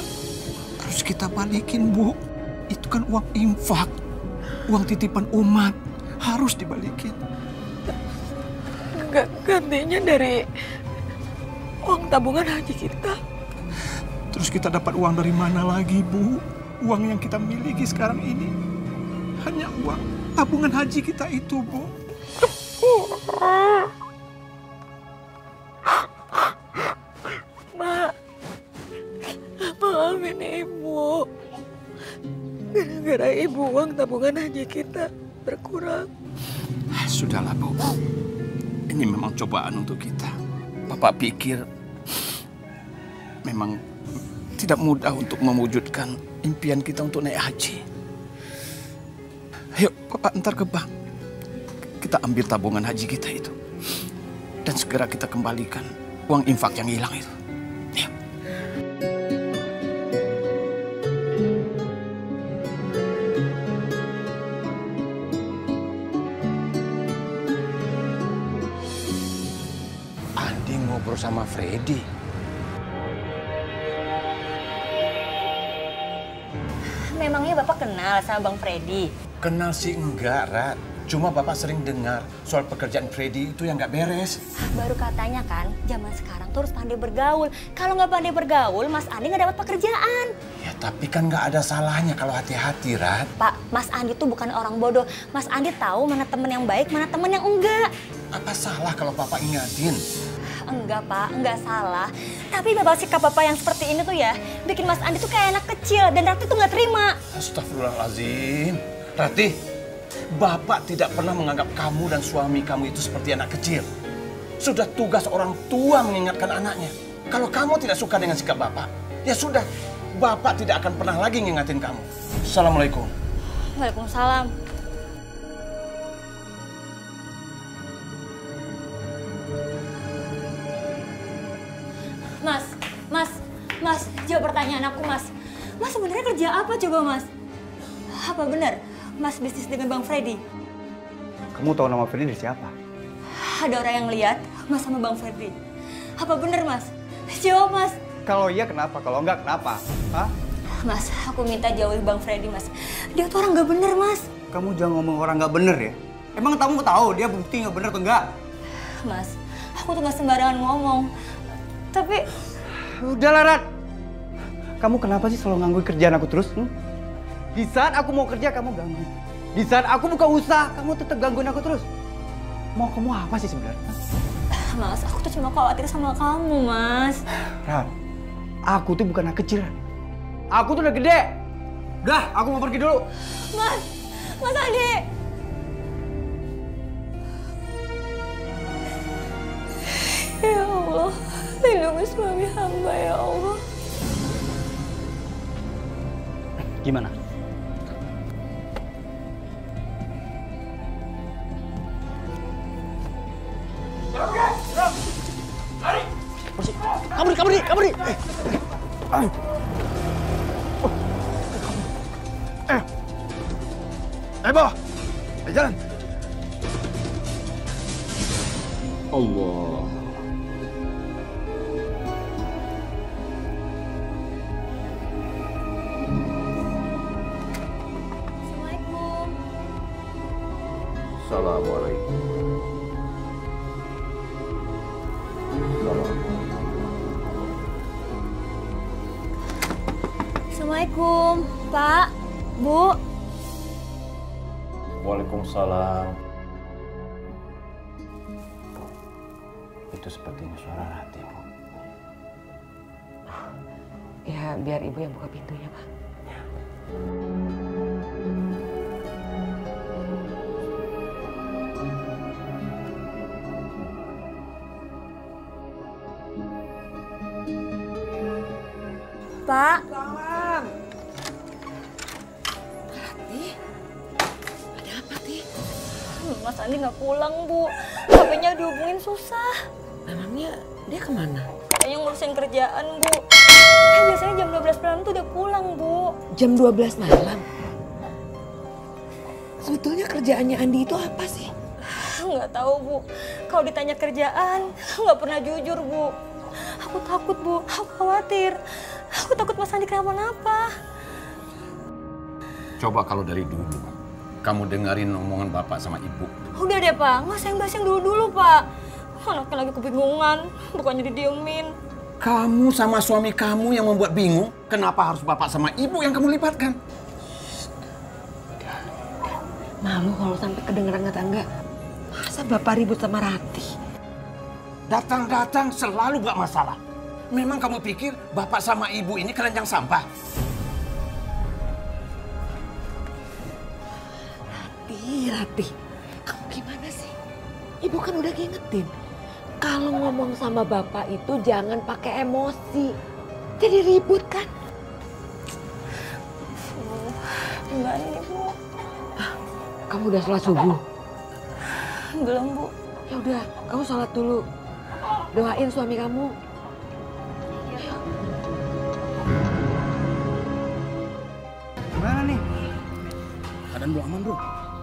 harus kita balikin, Bu. Itu kan uang infak. Uang titipan umat. Harus dibalikin. Gantinya dari uang tabungan haji kita. Terus kita dapat uang dari mana lagi, Bu? Uang yang kita miliki sekarang ini hanya uang tabungan haji kita itu, Bu. Mak, maafin ibu. Gara-gara ibu uang tabungan haji kita berkurang. Sudahlah, Bu. Ini memang cobaan untuk kita. Bapak pikir memang tidak mudah untuk mewujudkan impian kita untuk naik haji. Ayo, Bapak antar ke bank. Kita ambil tabungan haji kita itu. Dan segera kita kembalikan uang infak yang hilang itu. Ayo. Andi ngobrol sama Freddy. Memangnya Bapak kenal sama Bang Freddy? Kenal sih enggak, Rat. Cuma Bapak sering dengar soal pekerjaan Freddy itu yang nggak beres. Baru katanya kan, zaman sekarang tuh harus pandai bergaul. Kalau nggak pandai bergaul, Mas Andi nggak dapat pekerjaan. Ya tapi kan nggak ada salahnya kalau hati-hati, Rat. Pak, Mas Andi tuh bukan orang bodoh. Mas Andi tahu mana temen yang baik, mana temen yang enggak. Apa salah kalau Papa ingatin? Enggak, Pak, enggak salah. Tapi sikap Bapak yang seperti ini tuh ya, bikin Mas Andi tuh kayak anak kecil dan Rati tuh nggak terima. Astagfirullahaladzim. Rati, Bapak tidak pernah menganggap kamu dan suami kamu itu seperti anak kecil. Sudah tugas orang tua mengingatkan anaknya. Kalau kamu tidak suka dengan sikap Bapak, ya sudah. Bapak tidak akan pernah lagi ngingatin kamu. Assalamualaikum. Waalaikumsalam. Mas, jawab pertanyaan aku, Mas. Mas sebenarnya kerja apa coba, Mas? Apa benar Mas bisnis dengan Bang Freddy? Kamu tahu nama Freddy dari siapa? Ada orang yang lihat Mas sama Bang Freddy. Apa benar, Mas? Jawab, Mas. Kalau iya kenapa? Kalau enggak kenapa? Hah? Mas, aku minta jauhi Bang Freddy, Mas. Dia tuh orang nggak bener, Mas. Kamu jangan ngomong orang nggak bener ya. Emang kamu tahu dia bukti nggak bener atau enggak? Mas, aku tuh nggak sembarangan ngomong. Tapi udahlah, Rat. Kamu kenapa sih selalu gangguin kerjaan aku terus? Di saat aku mau kerja, kamu ganggu. Di saat aku buka usaha, kamu tetap gangguin aku terus. Mau kamu apa sih sebenarnya? Mas, aku tuh cuma khawatir sama kamu, Mas. Rat, aku tuh bukan anak kecil. Aku tuh udah gede. Udah, aku mau pergi dulu. Mas Andi. Ya Allah, lindungi suami hamba ya Allah. Gimana? Kabur. Ayo bawa. Ayo jalan. Allah. Assalamualaikum. Assalamualaikum. Assalamualaikum, Pak, Bu. Waalaikumsalam. Itu sepertinya suara Rati, Bu. Ya, biar ibu yang buka pintunya, Pak. Pak. Salam. Rati. Ada apa, Ti? Mas Andi nggak pulang, Bu. HP-nya dihubungin susah. Memangnya dia kemana? Kayaknya ngurusin kerjaan, Bu. Kan biasanya jam 12 malam tuh udah pulang, Bu. Jam 12 malam? Sebetulnya kerjaannya Andi itu apa sih? Nggak tahu, Bu. Kalau ditanya kerjaan, nggak pernah jujur, Bu. Aku takut, Bu. Aku khawatir. Aku takut Mas Andi kenapa-napa. Coba kalau dari dulu, kamu dengerin omongan bapak sama ibu. Udah deh, Pak. Nggak usah yang bahas yang dulu-dulu, Pak. Anaknya lagi kebingungan, bukannya didiemin. Kamu sama suami kamu yang membuat bingung, kenapa harus bapak sama ibu yang kamu libatkan? Malu kalau sampai kedengeran tetangga. Masa bapak ribut sama Rati? Datang-datang selalu gak masalah. Memang kamu pikir bapak sama ibu ini keranjang sampah? Rati, kamu gimana sih? Ibu kan udah ngingetin. Kalau ngomong sama bapak itu jangan pakai emosi. Jadi ribut kan? Enggak nih, Bu. Kamu udah sholat subuh? Belum, Bu. Ya udah, kamu sholat dulu. Doain suami kamu. Gimana nih? Keadaan belum aman, Bro.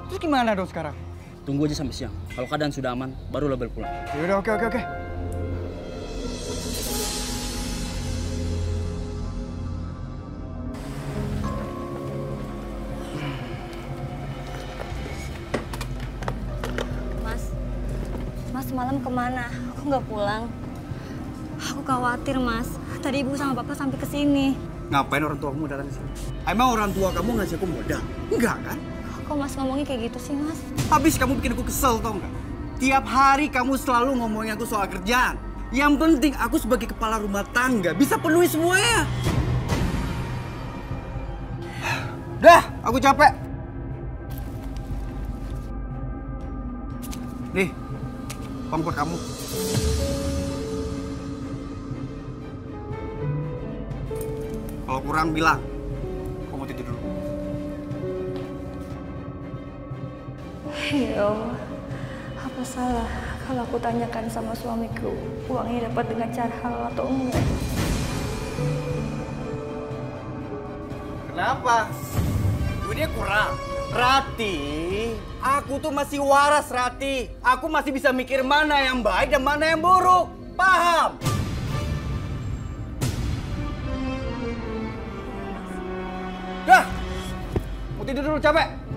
Terus gimana dong sekarang? Tunggu aja sampai siang. Kalau keadaan sudah aman, baru label pulang. Yaudah, oke. Mas semalam kemana? Aku nggak pulang. Aku khawatir, Mas. Tadi Ibu sama Bapak sampai ke sini. Ngapain orang tua kamu datang ke sini? Emang orang tua kamu ngasih aku modal? Enggak kan? Kok Mas ngomongnya kayak gitu sih, Mas? Habis kamu bikin aku kesel, tau nggak? Tiap hari kamu selalu ngomongin aku soal kerjaan. Yang penting aku sebagai kepala rumah tangga bisa penuhi semuanya. Dah, aku capek. Nih, uang buat kamu. Kalau kurang bilang, aku mau tidur dulu. Ya Allah, apa salah kalau aku tanyakan sama suamiku uangnya dapat dengan cara halal atau enggak? Kenapa? Duitnya kurang. Rati, aku tuh masih waras, Rati. Aku masih bisa mikir mana yang baik dan mana yang buruk. Paham? Dah, mau tidur dulu, capek.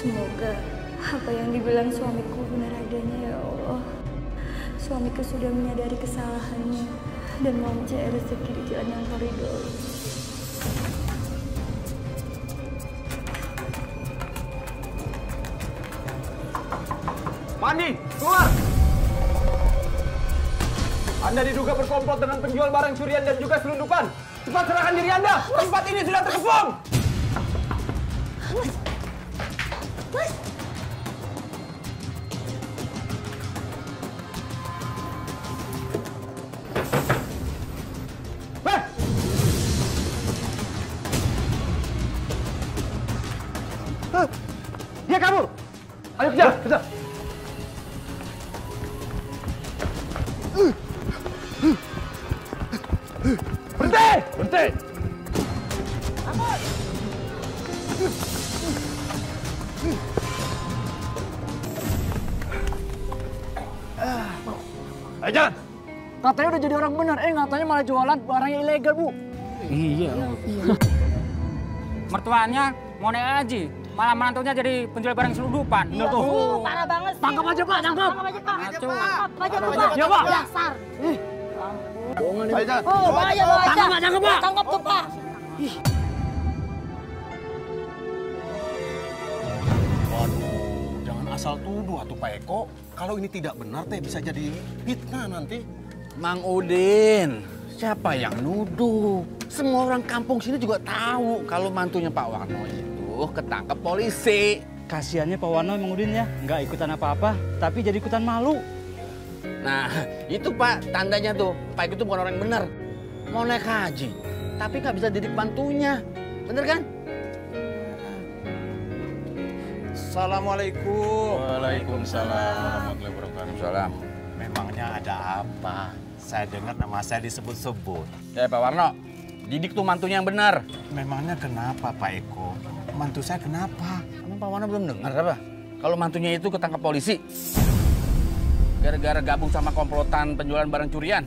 Semoga apa yang dibilang suamiku benar adanya, ya Allah. Suamiku sudah menyadari kesalahannya dan mau mencari rezeki di jalan yang kau ridhoi. Mandi, keluar! Anda diduga berkomplot dengan penjual barang curian dan juga selundupan. Cepat serahkan diri Anda! Tempat ini sudah terkepung! Mas! Dia kabur! Ayo kejar! Kejar! Berhenti! Berhenti! Jangan! Katanya udah jadi orang benar, katanya malah jualan barang yang ilegal, Bu. Iya. Mertuanya mau naik haji, malah menantunya jadi penjual barang selundupan. Iya, tuh. Parah banget sih. Tangkap aja, Pak, tangkap. Tangkap aja, Pak. Tangkap aja, Pak. Ya, Pak. Dasar. Bohongan ini. Oh, bahaya, bahaya. Tangkap, Pak, tangkap, Pak. Tangkap tuh, Pak. Waduh, jangan asal tuduh atuh Pak Eko. Kalau ini tidak benar teh bisa jadi fitnah nanti. Mang Udin, siapa yang nuduh? Semua orang kampung sini juga tahu kalau mantunya Pak Warno itu ketangkep polisi. Kasiannya Pak Warno, Mang Udin ya, nggak ikutan apa-apa, tapi jadi ikutan malu. Nah, itu Pak, tandanya tuh, Pak Eko itu bukan orang yang benar. Mau naik haji, tapi nggak bisa didik bantunya. Bener kan? Assalamualaikum. Waalaikumsalam warahmatullahi wabarakatuh. Salam. Memangnya ada apa? Saya dengar nama saya disebut-sebut. Ya Pak Warno, didik tuh mantunya yang benar. Memangnya kenapa Pak Eko? Mantu saya kenapa? Emang Pak Warno belum dengar apa? Kalau mantunya itu ketangkap polisi. Gara-gara gabung sama komplotan penjualan barang curian.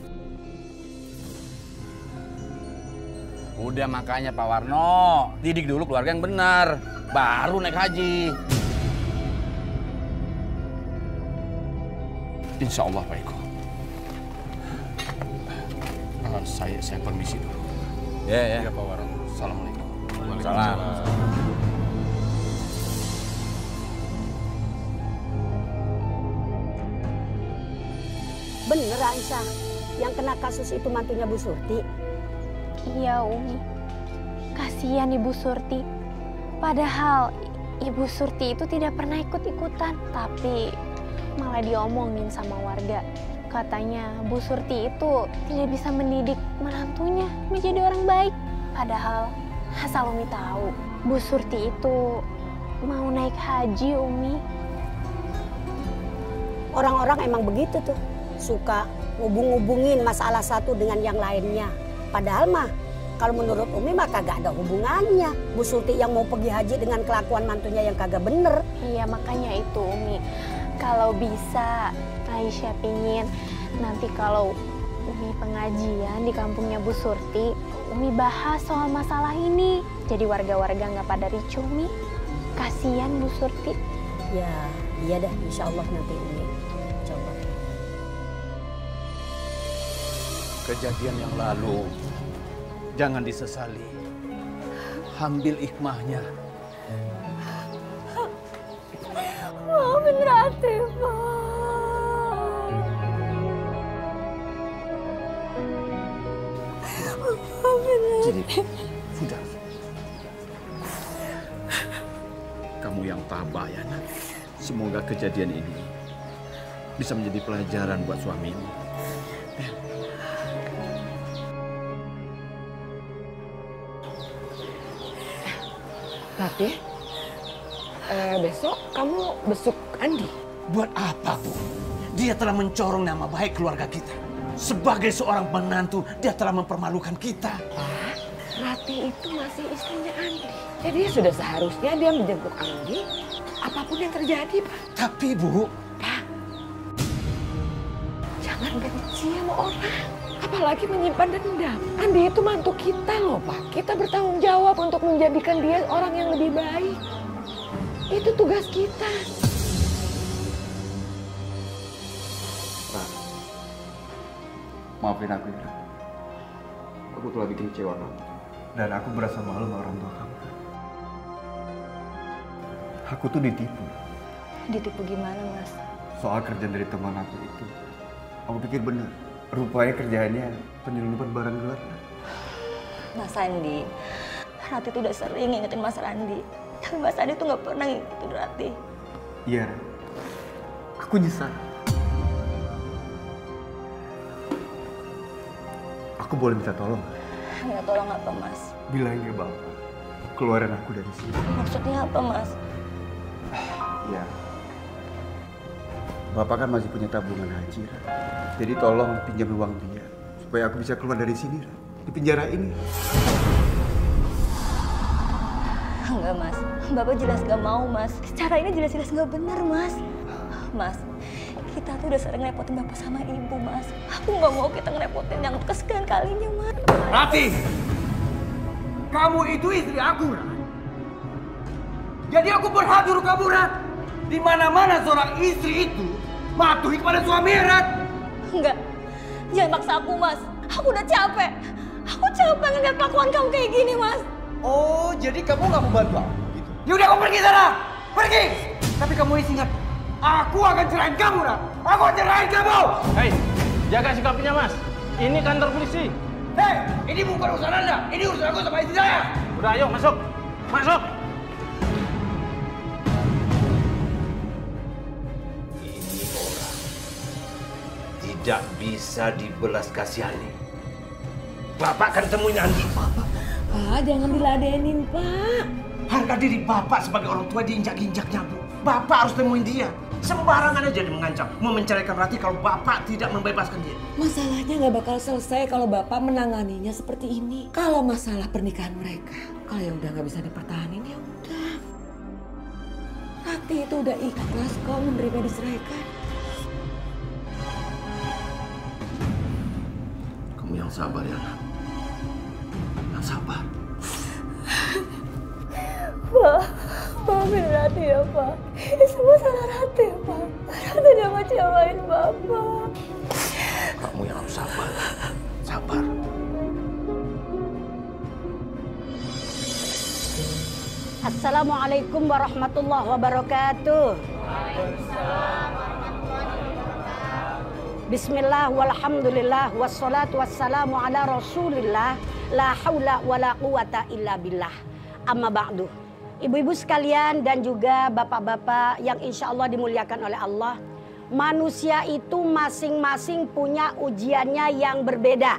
Udah makanya Pak Warno, didik dulu keluarga yang benar. Baru naik haji. Insya Allah Pak Eko. Saya permisi dulu. Ya. Pak Warno. Assalamualaikum. Waalaikumsalam. Bener Aisyah, yang kena kasus itu mantunya Bu Surti. Iya Umi, kasihan Ibu Surti. Padahal Ibu Surti itu tidak pernah ikut-ikutan, tapi malah diomongin sama warga. Katanya Bu Surti itu tidak bisa mendidik menantunya menjadi orang baik. Padahal asal Umi tahu, Bu Surti itu mau naik haji Umi. Orang-orang emang begitu tuh, suka ngubung-ngubungin masalah satu dengan yang lainnya. Padahal mah kalau menurut Umi mah kagak ada hubungannya. Bu Surti yang mau pergi haji dengan kelakuan mantunya yang kagak bener. Iya makanya itu Umi. Kalau bisa Aisyah pingin nanti kalau Umi pengajian di kampungnya Bu Surti, Umi bahas soal masalah ini. Jadi warga-warga nggak pada ricuh Umi. Kasihan Bu Surti. Ya iya dah, insya Allah nanti Umi coba. Kejadian yang lalu jangan disesali. Ambil hikmahnya. Maafin Rati, Pak. Maafin Rati. Sudah. Kamu yang tabah ya, Nak. Semoga kejadian ini bisa menjadi pelajaran buat suamimu. Tapi besok kamu besuk Andi. Buat apa, Bu? Dia telah mencorong nama baik keluarga kita. Sebagai seorang menantu, dia telah mempermalukan kita. Pak, Rati itu masih istrinya Andi. Jadi sudah seharusnya dia menjemput Andi apapun yang terjadi, Pak. Tapi, Bu, Pak, jangan benci sama orang. Apalagi menyimpan dendam. Andi itu mantu kita loh, Pak. Kita bertanggung jawab untuk menjadikan dia orang yang lebih baik. Itu tugas kita. Pak, maafin aku ya. Aku telah bikin kecewa kamu. Dan aku berasa malu sama orang tua kamu. Aku tuh ditipu. Ditipu gimana, Mas? Soal kerjaan dari teman aku itu. Aku pikir benar. Rupanya kerjaannya penyelundupan barang gelap. Mas Andi, Rati tuh udah sering ngingetin Mas Randi. Tapi Mas Andi tuh nggak pernah ngingetin Rati. Iya, aku nyesal. Aku boleh minta tolong? Nggak tolong apa, Mas? Bilangin ke Bapak, keluarin aku dari sini. Maksudnya apa, Mas? Ya, Bapak kan masih punya tabungan haji, Rat. Jadi tolong pinjam uang dia supaya aku bisa keluar dari sini, Rat. Di penjara ini. Enggak, Mas. Bapak jelas gak mau, Mas. Cara ini jelas-jelas gak benar, Mas. Mas, kita tuh udah sering ngerepotin Bapak sama Ibu, Mas. Aku gak mau kita ngerepotin yang kesekian kalinya, Mas. Rati! Kamu itu istri aku, Rat. Jadi aku berhak suruh kamu, Rat. Di mana-mana seorang istri itu mematuhi pada suami, Rat. Enggak. Jangan paksa aku, Mas. Aku udah capek. Aku capek ngeliat kelakuan kamu kayak gini, Mas. Oh, jadi kamu gak mau bantu aku? Gitu. Yaudah, kamu pergi sana! Pergi! Tapi kamu ingat, aku akan cerahin kamu, Rat. Aku akan cerahin kamu! Hei, jaga sikapnya, Mas. Ini kantor polisi. Hei, ini bukan urusan Anda. Ini urusan aku sama istri saya. Udah, ayo masuk. Masuk. Ini orang tidak bisa dibelas kasihani. Bapak akan temuin Andi. Pak, jangan diladenin, Pak. Harga diri Bapak sebagai orang tua diinjak-injaknya, Bu. Bapak harus temuin dia. Sembarangan aja dia mengancam, mau menceraikan Rati kalau Bapak tidak membebaskan dia. Masalahnya nggak bakal selesai kalau Bapak menanganinya seperti ini. Kalau masalah pernikahan mereka, kalau yang udah nggak bisa dipertahanin ya udah. Rati itu udah ikhlas kok menerima diceraikan. Kamu yang sabar ya, nak. Yang sabar. Pak, maafin Rati ya, Pak. Ini semua salah Rati ya, Pak. Rati udah ngecewain Bapak. Kamu yang harus sabar. Sabar. Assalamualaikum warahmatullahi wabarakatuh. Bismillah walhamdulillah wassalatu wassalamu ala rasulillah la haula wala quwata illa billah. Amma ba'du. Ibu-ibu sekalian dan juga bapak-bapak yang insya Allah dimuliakan oleh Allah. Manusia itu masing-masing punya ujiannya yang berbeda.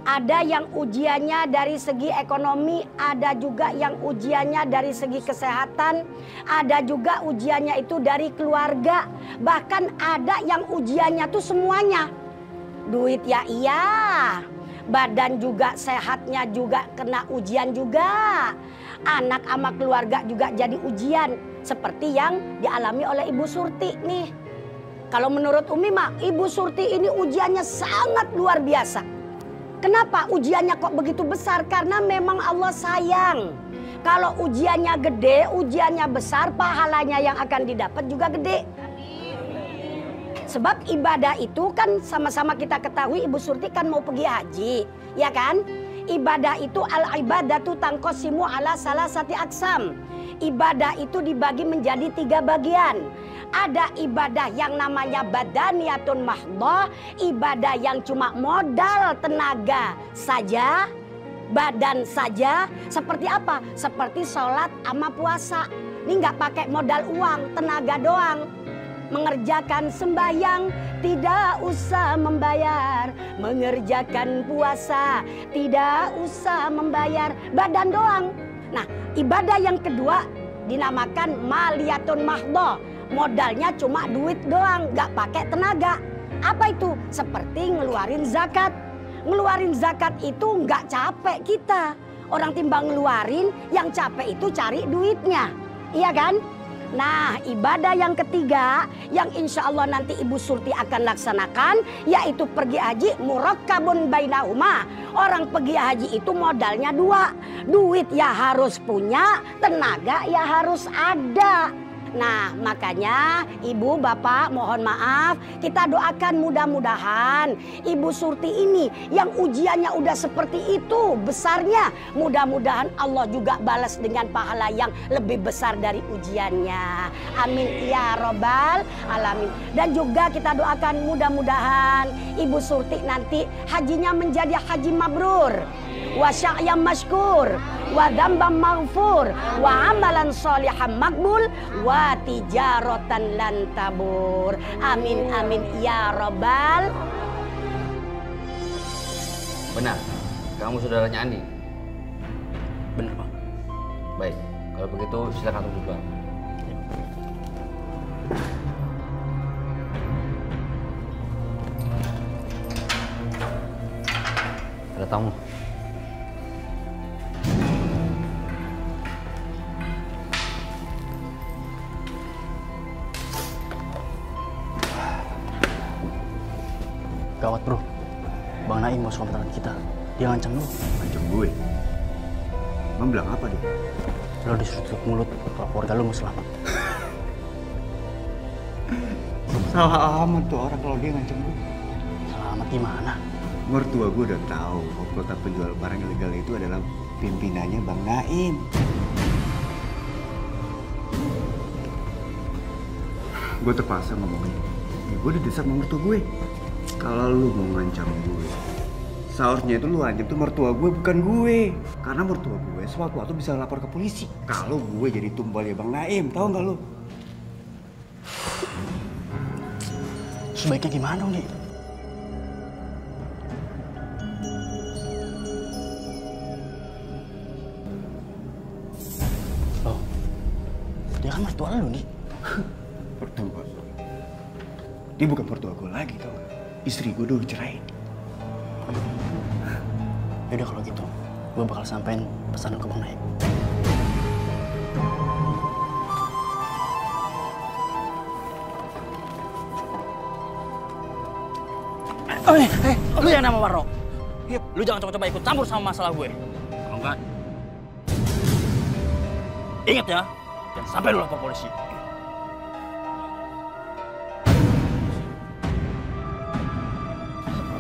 Ada yang ujiannya dari segi ekonomi, ada juga yang ujiannya dari segi kesehatan, ada juga ujiannya itu dari keluarga, bahkan ada yang ujiannya tuh semuanya. Duit ya iya, badan juga sehatnya juga kena ujian juga. Anak sama keluarga juga jadi ujian seperti yang dialami oleh Ibu Surti nih. Kalau menurut Umi mah Ibu Surti ini ujiannya sangat luar biasa. Kenapa ujiannya kok begitu besar? Karena memang Allah sayang. Kalau ujiannya gede, ujiannya besar, pahalanya yang akan didapat juga gede. Sebab ibadah itu kan sama-sama kita ketahui Ibu Surti kan mau pergi haji, ya kan? Ibadah itu al-ibadatu tangqasimu ala salasati aqsam. Ibadah itu dibagi menjadi 3 bagian. Ada ibadah yang namanya badaniyatun mahdhah, ibadah yang cuma modal tenaga saja, badan saja. Seperti apa? Seperti sholat sama puasa. Ini nggak pakai modal uang, tenaga doang. Mengerjakan sembahyang tidak usah membayar, mengerjakan puasa tidak usah membayar, badan doang. Nah, ibadah yang kedua dinamakan maliyatun mahdhah. Modalnya cuma duit doang, nggak pakai tenaga. Apa itu? Seperti ngeluarin zakat. Ngeluarin zakat itu nggak capek kita. Orang timbang ngeluarin, yang capek itu cari duitnya. Iya kan? Nah, ibadah yang ketiga yang insya Allah nanti Ibu Surti akan laksanakan yaitu pergi haji murakkabun bainahuma. Orang pergi haji itu modalnya 2. Duit ya harus punya, tenaga ya harus ada. Nah, makanya Ibu, Bapak mohon maaf, kita doakan mudah-mudahan Ibu Surti ini yang ujiannya udah seperti itu besarnya, mudah-mudahan Allah juga balas dengan pahala yang lebih besar dari ujiannya. Amin ya robbal alamin. Dan juga kita doakan mudah-mudahan Ibu Surti nanti hajinya menjadi haji mabrur, wa sya'yan masykur, wa dzamban maghfur, wa amalan sholihan makbul, wa tijaratan lan tabur. Amin amin ya robbal. Benar, kamu saudaranya Andi? Benar, Pak. Baik, kalau begitu silakan duduk, Pak. Ada tamu. Gawat bro, Bang Naim mau kontrakan kita. Dia ngancam lu. Ngancam gue? Emang bilang apa dia? Lo disuruh tutup mulut kalau keluarga lu mau selamat. Salah amat tuh orang kalau dia ngancam gue. Salah amat gimana? Mertua gue udah tahu kota penjual barang ilegal itu adalah pimpinannya Bang Naim. Gue terpaksa ngomongin. Ya, gue didesak sama mertua gue. Kalau lu mau ngancam gue, seharusnya itu lu ancam tuh mertua gue, bukan gue. Karena mertua gue sewaktu-waktu bisa lapor ke polisi. Kalau gue jadi tumbal ya Bang Naim, tahu nggak lu? Sebaiknya gimana dong, Dik? Oh, dia kan mertua lu, Dik. Mertua? Dia bukan mertua gue lagi, tau gak? Istri gue udah dicerain. Yaudah kalau gitu, gue bakal sampein pesan ke Bang Naim. Lu yang nama Warno. Lu jangan coba-coba ikut campur sama masalah gue. Kalau enggak, ingat ya, jangan sampai lu lapor polisi.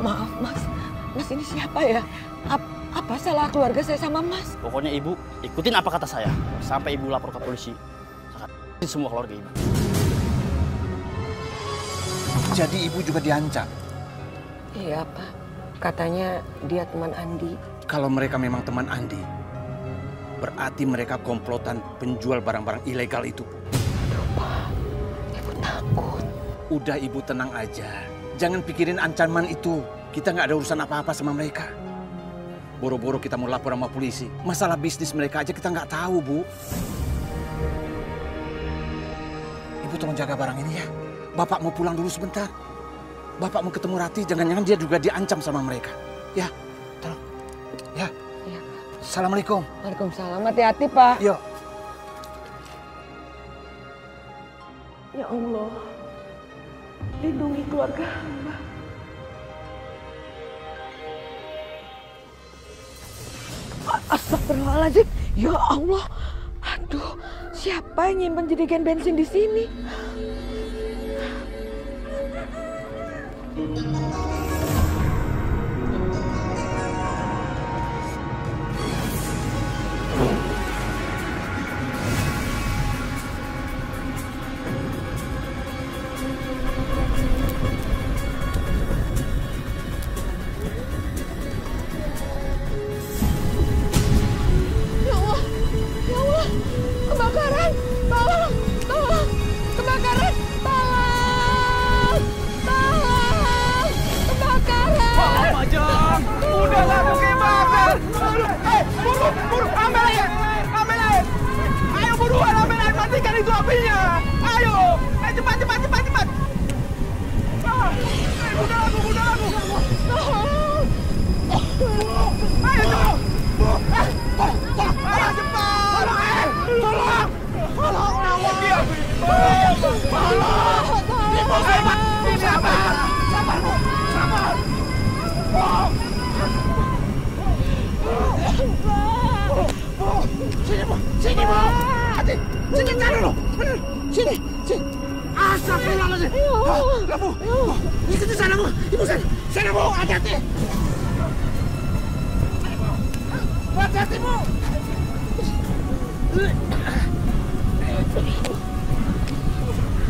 Maaf Mas, Mas ini siapa ya? Apa salah keluarga saya sama Mas? Pokoknya ibu ikutin apa kata saya. Sampai ibu lapor ke polisi, saya akan semua keluarga ibu. Jadi ibu juga diancam? Iya Pak, katanya dia teman Andi. Kalau mereka memang teman Andi, berarti mereka komplotan penjual barang-barang ilegal itu. Aduh Pak, Ibu takut. Udah ibu tenang aja. Jangan pikirin ancaman itu. Kita nggak ada urusan apa-apa sama mereka. Boro-boro kita mau lapor sama polisi. Masalah bisnis mereka aja kita nggak tahu, Bu. Ibu tolong jaga barang ini ya. Bapak mau pulang dulu sebentar. Bapak mau ketemu Rati, jangan-jangan dia juga diancam sama mereka. Ya, tolong. Ya. Iya, Pak. Assalamualaikum. Waalaikumsalam, hati-hati Pak. Yuk. Ya Allah, lindungi keluarga hamba. Astagfirullahaladzim, ya Allah. Aduh, siapa yang nyimpen jerigen bensin di sini?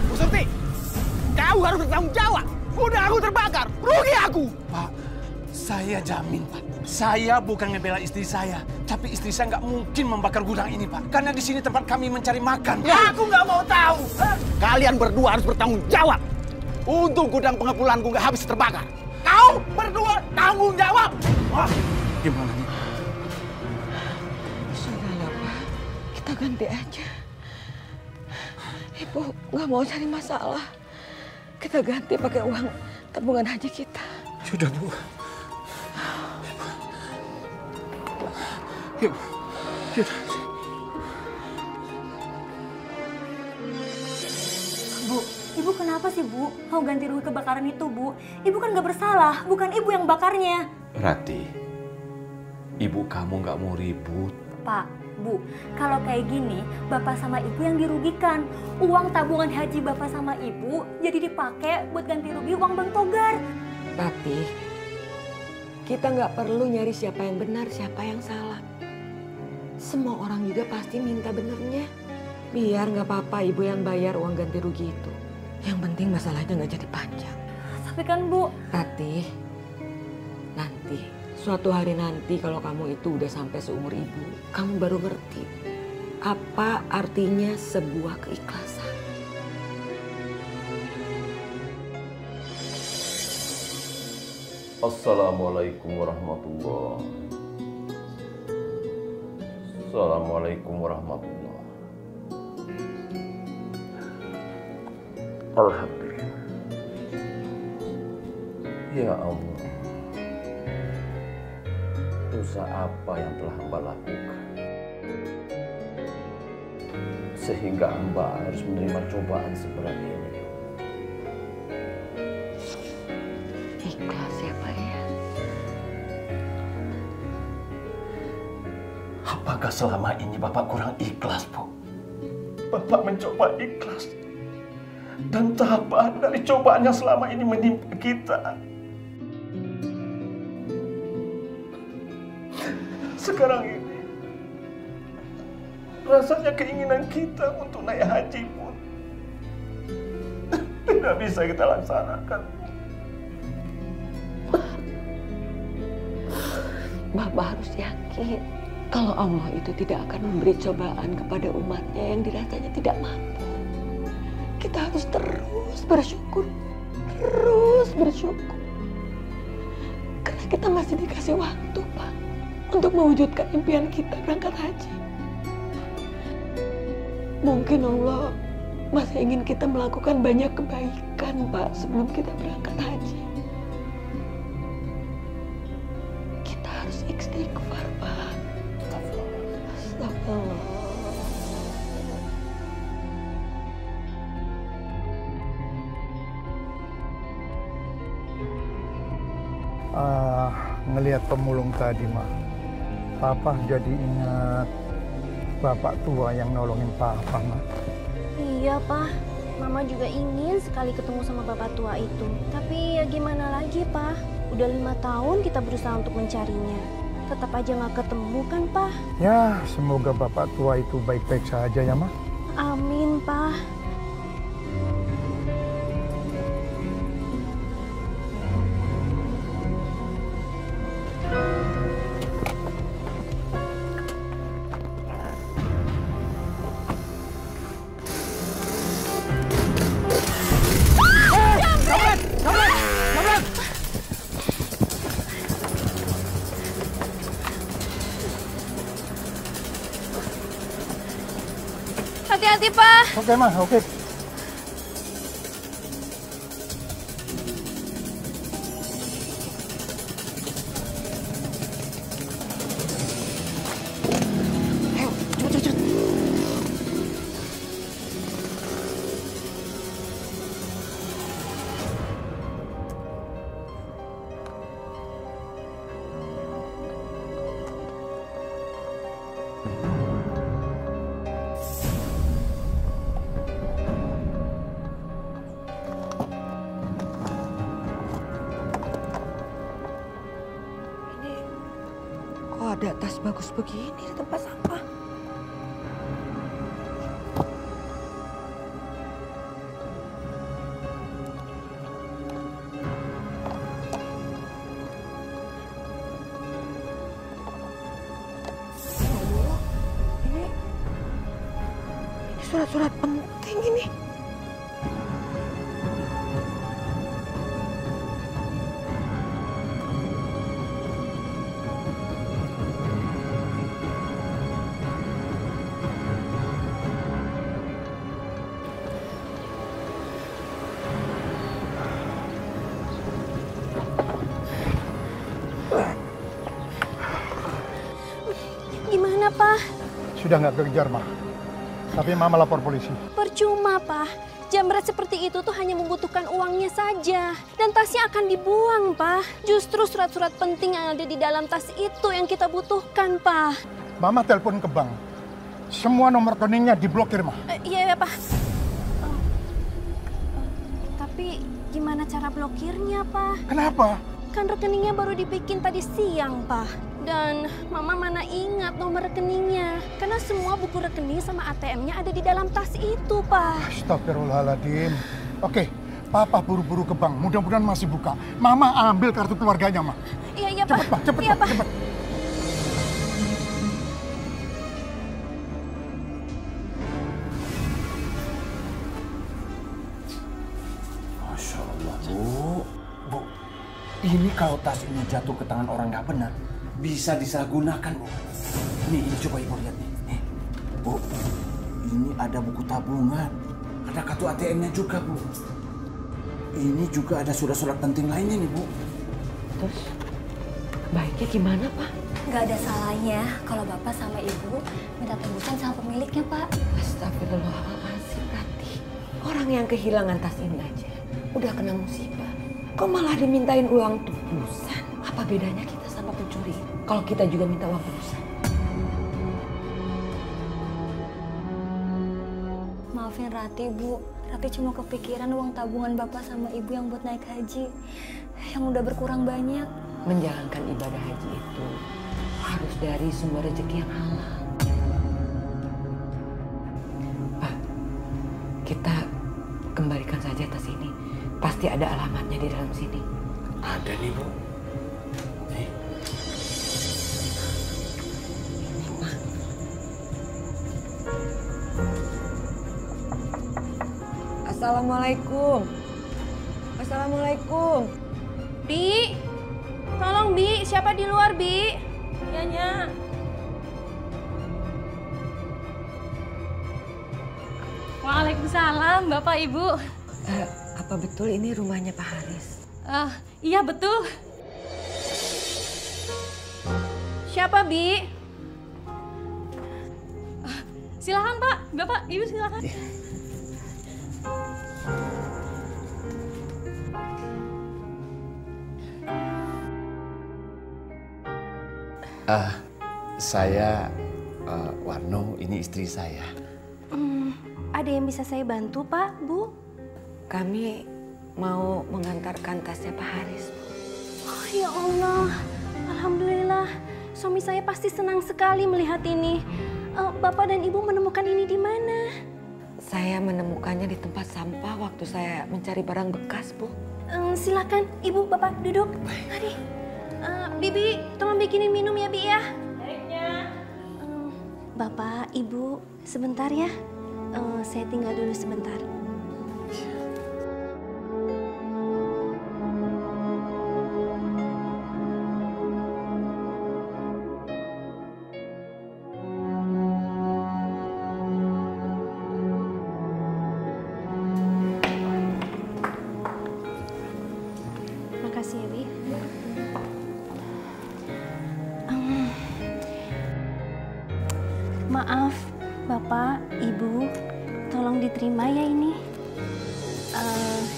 Bu Surti, kau harus bertanggung jawab. Udah aku terbakar, rugi aku. Pak, saya jamin, Pak. Saya bukan ngebela istri saya, tapi istri saya nggak mungkin membakar gudang ini, Pak. Karena di sini tempat kami mencari makan. Ya, aku nggak mau tahu. Kalian berdua harus bertanggung jawab. Untung gudang pengepulanku nggak habis terbakar. Kau berdua tanggung jawab. Wah, gimana nih? Sudahlah Pak, kita ganti aja. Ibu nggak mau cari masalah. Kita ganti pakai uang tabungan haji kita. Sudah, Bu. Bu, Ibu kenapa sih, Bu? Mau ganti rugi kebakaran itu, Bu? Ibu kan gak bersalah, bukan Ibu yang bakarnya. Rati, ibu kamu nggak mau ribut. Pak, Bu, kalau kayak gini, Bapak sama Ibu yang dirugikan. Uang tabungan haji Bapak sama Ibu jadi dipakai buat ganti rugi uang Bang Togar. Tapi kita nggak perlu nyari siapa yang benar, siapa yang salah. Semua orang juga pasti minta benernya. Biar nggak apa-apa ibu yang bayar uang ganti rugi itu. Yang penting masalahnya nggak jadi panjang. Tapi kan Bu... Ratih, nanti, suatu hari nanti kalau kamu itu udah sampai seumur ibu, kamu baru ngerti apa artinya sebuah keikhlasan. Assalamualaikum warahmatullahi. Assalamualaikum warahmatullahi. Alhamdulillah. Ya Allah, dosa apa yang telah hamba lakukan sehingga hamba harus menerima cobaan seberat ini? Ikhlas ya Pak ya. Apakah selama ini Bapak kurang ikhlas, Bu? Bapak mencoba ikhlas dan tahan dari cobaan yang selama ini menimpa kita. Sekarang ini, rasanya keinginan kita untuk naik haji pun tidak bisa kita laksanakan. Bapak harus yakin kalau Allah itu tidak akan memberi cobaan kepada umatnya yang dirasanya tidak mampu. Kita harus terus bersyukur. Terus bersyukur. Karena kita masih dikasih waktu, Pak, untuk mewujudkan impian kita berangkat haji. Mungkin Allah masih ingin kita melakukan banyak kebaikan, Pak, sebelum kita berangkat haji. Kita harus istighfar, Pak. Astagfirullah. Ngelihat pemulung tadi mah, Papa jadi ingat bapak tua yang nolongin Papa mah. Iya, Pak. Mama juga ingin sekali ketemu sama bapak tua itu. Tapi ya gimana lagi, Pak? Udah 5 tahun kita berusaha untuk mencarinya. Tetap aja nggak ketemu kan, Pak? Ya, semoga bapak tua itu baik-baik saja ya, Mah. Amin, Pak. Hati-hati, Pak. Oke, Mah, oke. Ayo, cepet. Kok ada tas bagus begini di tempat sampah? Oh, ini surat-surat penting ini. Pak? Sudah nggak kekejar, Ma. Tapi Mama lapor polisi. Percuma, Pak. Jamret seperti itu tuh hanya membutuhkan uangnya saja. Dan tasnya akan dibuang, Pak. Justru surat-surat penting yang ada di dalam tas itu yang kita butuhkan, Pak. Mama telepon ke bank. Semua nomor rekeningnya diblokir, Ma. Iya, Pak. Tapi gimana cara blokirnya, Pak? Kenapa? Kan rekeningnya baru dibikin tadi siang, Pak. Dan Mama mana ingat nomor rekeningnya. Karena semua buku rekening sama ATM-nya ada di dalam tas itu, Pak. Astagfirullahaladzim. Oke, Papa buru-buru ke bank. Mudah-mudahan masih buka. Mama ambil kartu keluarganya, Ma. Iya, Pak. Cepet, Pak. Cepet, iya, Pak. Cepet. Masya Allah, Bu. Bu, ini kalau tas ini jatuh ke tangan orang nggak benar, bisa disalahgunakan, Bu. Ini coba Ibu lihat nih. Nih, Bu, ini ada buku tabungan, ada kartu ATM-nya juga, Bu. Ini juga ada surat-surat penting lainnya nih, Bu. Terus, baiknya gimana, Pak? Nggak ada salahnya kalau Bapak sama Ibu minta tebusan sama pemiliknya, Pak. Astagfirullahaladzim, Rati. Orang yang kehilangan tas ini aja udah kena musibah. Kok malah dimintain uang tebusan? Apa bedanya kita sama pencuri? Kalau kita juga minta uang tebusan. Maafin Rati, Bu. Rati cuma kepikiran uang tabungan Bapak sama Ibu yang buat naik haji. Yang udah berkurang banyak. Menjalankan ibadah haji itu harus dari sumber rezeki yang halal. Pak, kita kembalikan saja tas ini. Pasti ada alamatnya di dalam sini. Ada nih, Bu. Nih. Ini, Pak. Assalamualaikum. Assalamualaikum. Bi, tolong Bi, siapa di luar, Bi? Iya, Nya. Waalaikumsalam, Bapak Ibu. Apa betul ini rumahnya Pak Haris? Iya, betul. Siapa, Bi? Silakan, Pak. Bapak, Ibu silakan. Saya Warno, ini istri saya. Ada yang bisa saya bantu, Pak, Bu? Kami mau mengantarkan tasnya Pak Haris. Oh, ya Allah. Alhamdulillah. Suami saya pasti senang sekali melihat ini. Bapak dan Ibu menemukan ini di mana? Saya menemukannya di tempat sampah waktu saya mencari barang bekas, Bu. Silakan, Ibu, Bapak duduk. Mari. Bibi, tolong bikinin minum ya, Bi ya. Baiknya. Bapak, Ibu, sebentar ya. Saya tinggal dulu sebentar. Makasih ya, Bi. Maaf, Bapak, Ibu, tolong diterima ya ini.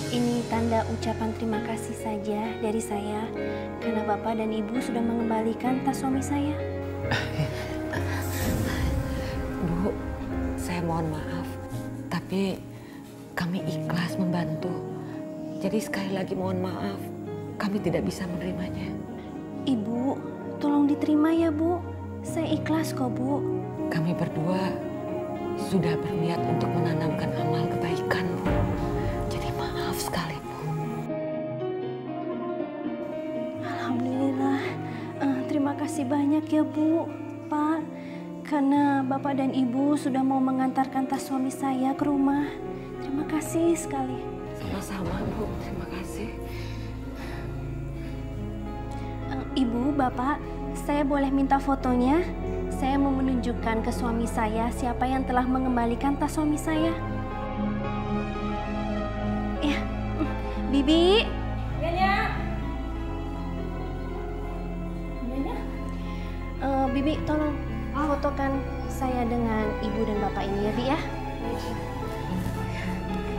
Ini tanda ucapan terima kasih saja dari saya karena Bapak dan Ibu sudah mengembalikan tas suami saya. Bu, saya mohon maaf, tapi kami ikhlas membantu. Jadi sekali lagi mohon maaf, kami tidak bisa menerimanya. Ibu, tolong diterima ya, Bu. Saya ikhlas kok, Bu. Kami berdua sudah berniat untuk menanamkan amal kebaikan, Bu. Jadi maaf sekali, Bu. Alhamdulillah. Terima kasih banyak ya, Bu, Pak. Karena Bapak dan Ibu sudah mau mengantarkan tas suami saya ke rumah. Terima kasih sekali. Sama-sama, Bu. Terima kasih. Ibu, Bapak, saya boleh minta fotonya? Saya mau menunjukkan ke suami saya siapa yang telah mengembalikan tas suami saya. Ya, Bibi. Ya, Nya. Bibi, tolong foto perkenalkan, saya dengan Ibu dan Bapak ini ya, Bi ya.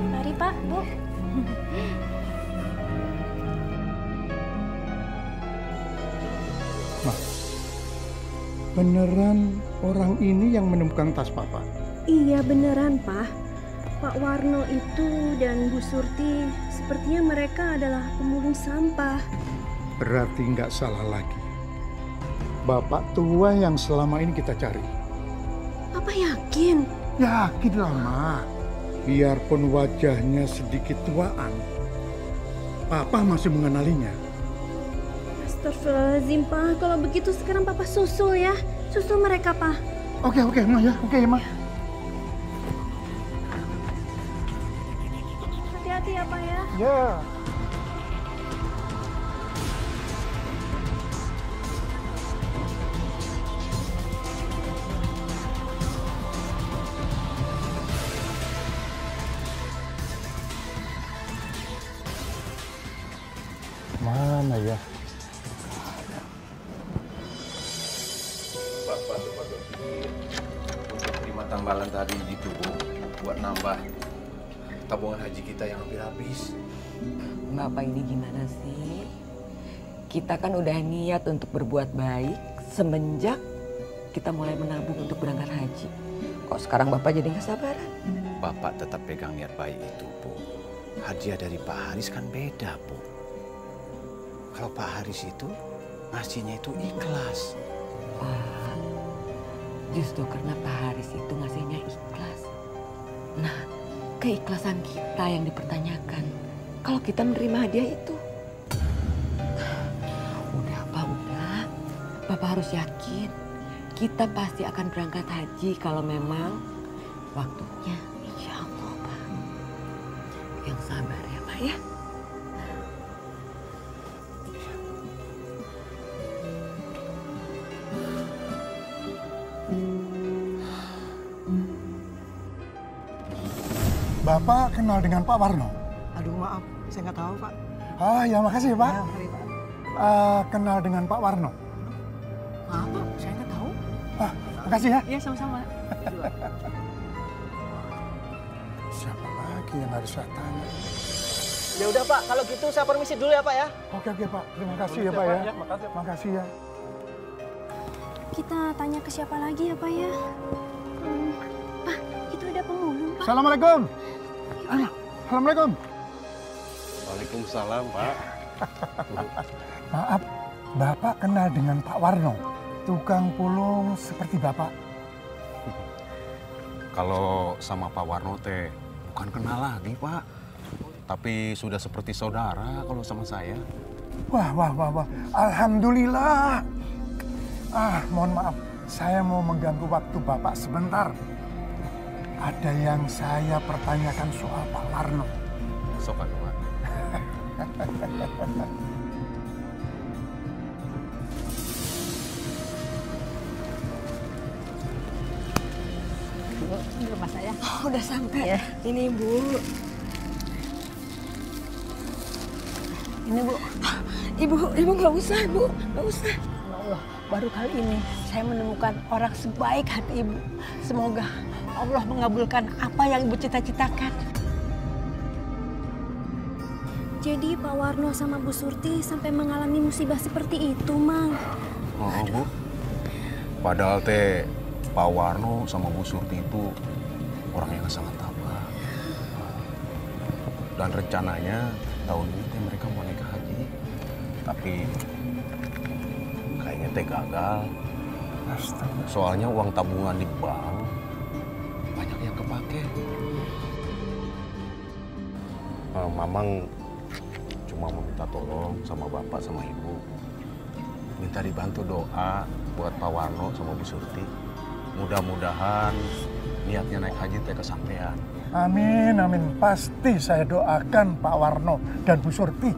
Mari Pak, Bu. Ma, beneran orang ini yang menemukan tas Papa? Iya beneran, Pak. Pak Warno itu dan Bu Surti, sepertinya mereka adalah pemulung sampah. Berarti nggak salah lagi. Bapak tua yang selama ini kita cari. Papa yakin? Yakin lah, Ma. Biarpun wajahnya sedikit tuaan, Papa masih mengenalinya. Astagfirullahaladzim, Pak. Kalau begitu sekarang Papa susul ya. Susul mereka, Pak. Oke, Ma ya. Oke, Ma. Hati-hati ya, Pak ya. Ya. Mana ya? Bapak coba berpikir untuk terima tambalan tadi gitu, Bu, buat nambah tabungan haji kita yang hampir habis. Bapak ini gimana sih? Kita kan udah niat untuk berbuat baik semenjak kita mulai menabung untuk berangkat haji. Kok sekarang Bapak jadi nggak sabaran? Bapak tetap pegang niat baik itu, Bu. Hadiah dari Pak Haris kan beda, Bu. Kalau Pak Haris itu ngasihnya itu ikhlas. Pak, justru karena Pak Haris itu ngasihnya ikhlas. Nah, keikhlasan kita yang dipertanyakan kalau kita menerima hadiah itu. Udah, Pak, udah. Bapak harus yakin kita pasti akan berangkat haji kalau memang waktunya. Insya Allah, Pak. Yang sabar ya, Pak ya. Bapak kenal dengan Pak Warno? Aduh maaf, saya nggak tahu Pak. Oh ya, makasih ya Pak. Ya, mari, Pak. Kenal dengan Pak Warno? Maaf Pak, saya nggak tahu. Makasih ya. Iya sama-sama. Siapa lagi yang harus saya tanya? Ya udah Pak, kalau gitu saya permisi dulu ya Pak ya. Oke Pak, terima kasih ya Pak ya. Makasih ya. Kita tanya ke siapa lagi ya, Pak ya? Pak, itu ada pemulung, Pak. Assalamualaikum. Assalamualaikum. Waalaikumsalam, Pak. Maaf, Bapak kenal dengan Pak Warno, tukang pulung seperti Bapak? Kalau sama Pak Warno teh bukan kenal lagi, Pak. Tapi sudah seperti saudara kalau sama saya. Wah. Alhamdulillah. Mohon maaf, saya mau mengganggu waktu Bapak sebentar. Ada yang saya pertanyakan soal Pak Warno. Sok atuh, Pak. Ini rumah saya. Oh, udah sampai. Ya. Ini Bu. Ini Bu. Ibu nggak usah Bu, nggak usah. Ya Allah, baru kali ini saya menemukan orang sebaik hati Ibu. Semoga Allah mengabulkan apa yang Ibu cita-citakan. Jadi Pak Warno sama Bu Surti sampai mengalami musibah seperti itu, Mang. Oh, Bu. Padahal teh Pak Warno sama Bu Surti itu orang yang sangat tabah. Dan rencananya tahun ini teh mereka mau naik haji. Tapi kayaknya teh gagal. Soalnya uang tabungan di bank banyak yang kepake. Mamang cuma meminta tolong sama Bapak sama Ibu. Minta dibantu doa buat Pak Warno sama Bu Surti. Mudah-mudahan niatnya naik haji teh kesampaian. Amin. Pasti saya doakan Pak Warno dan Bu Surti.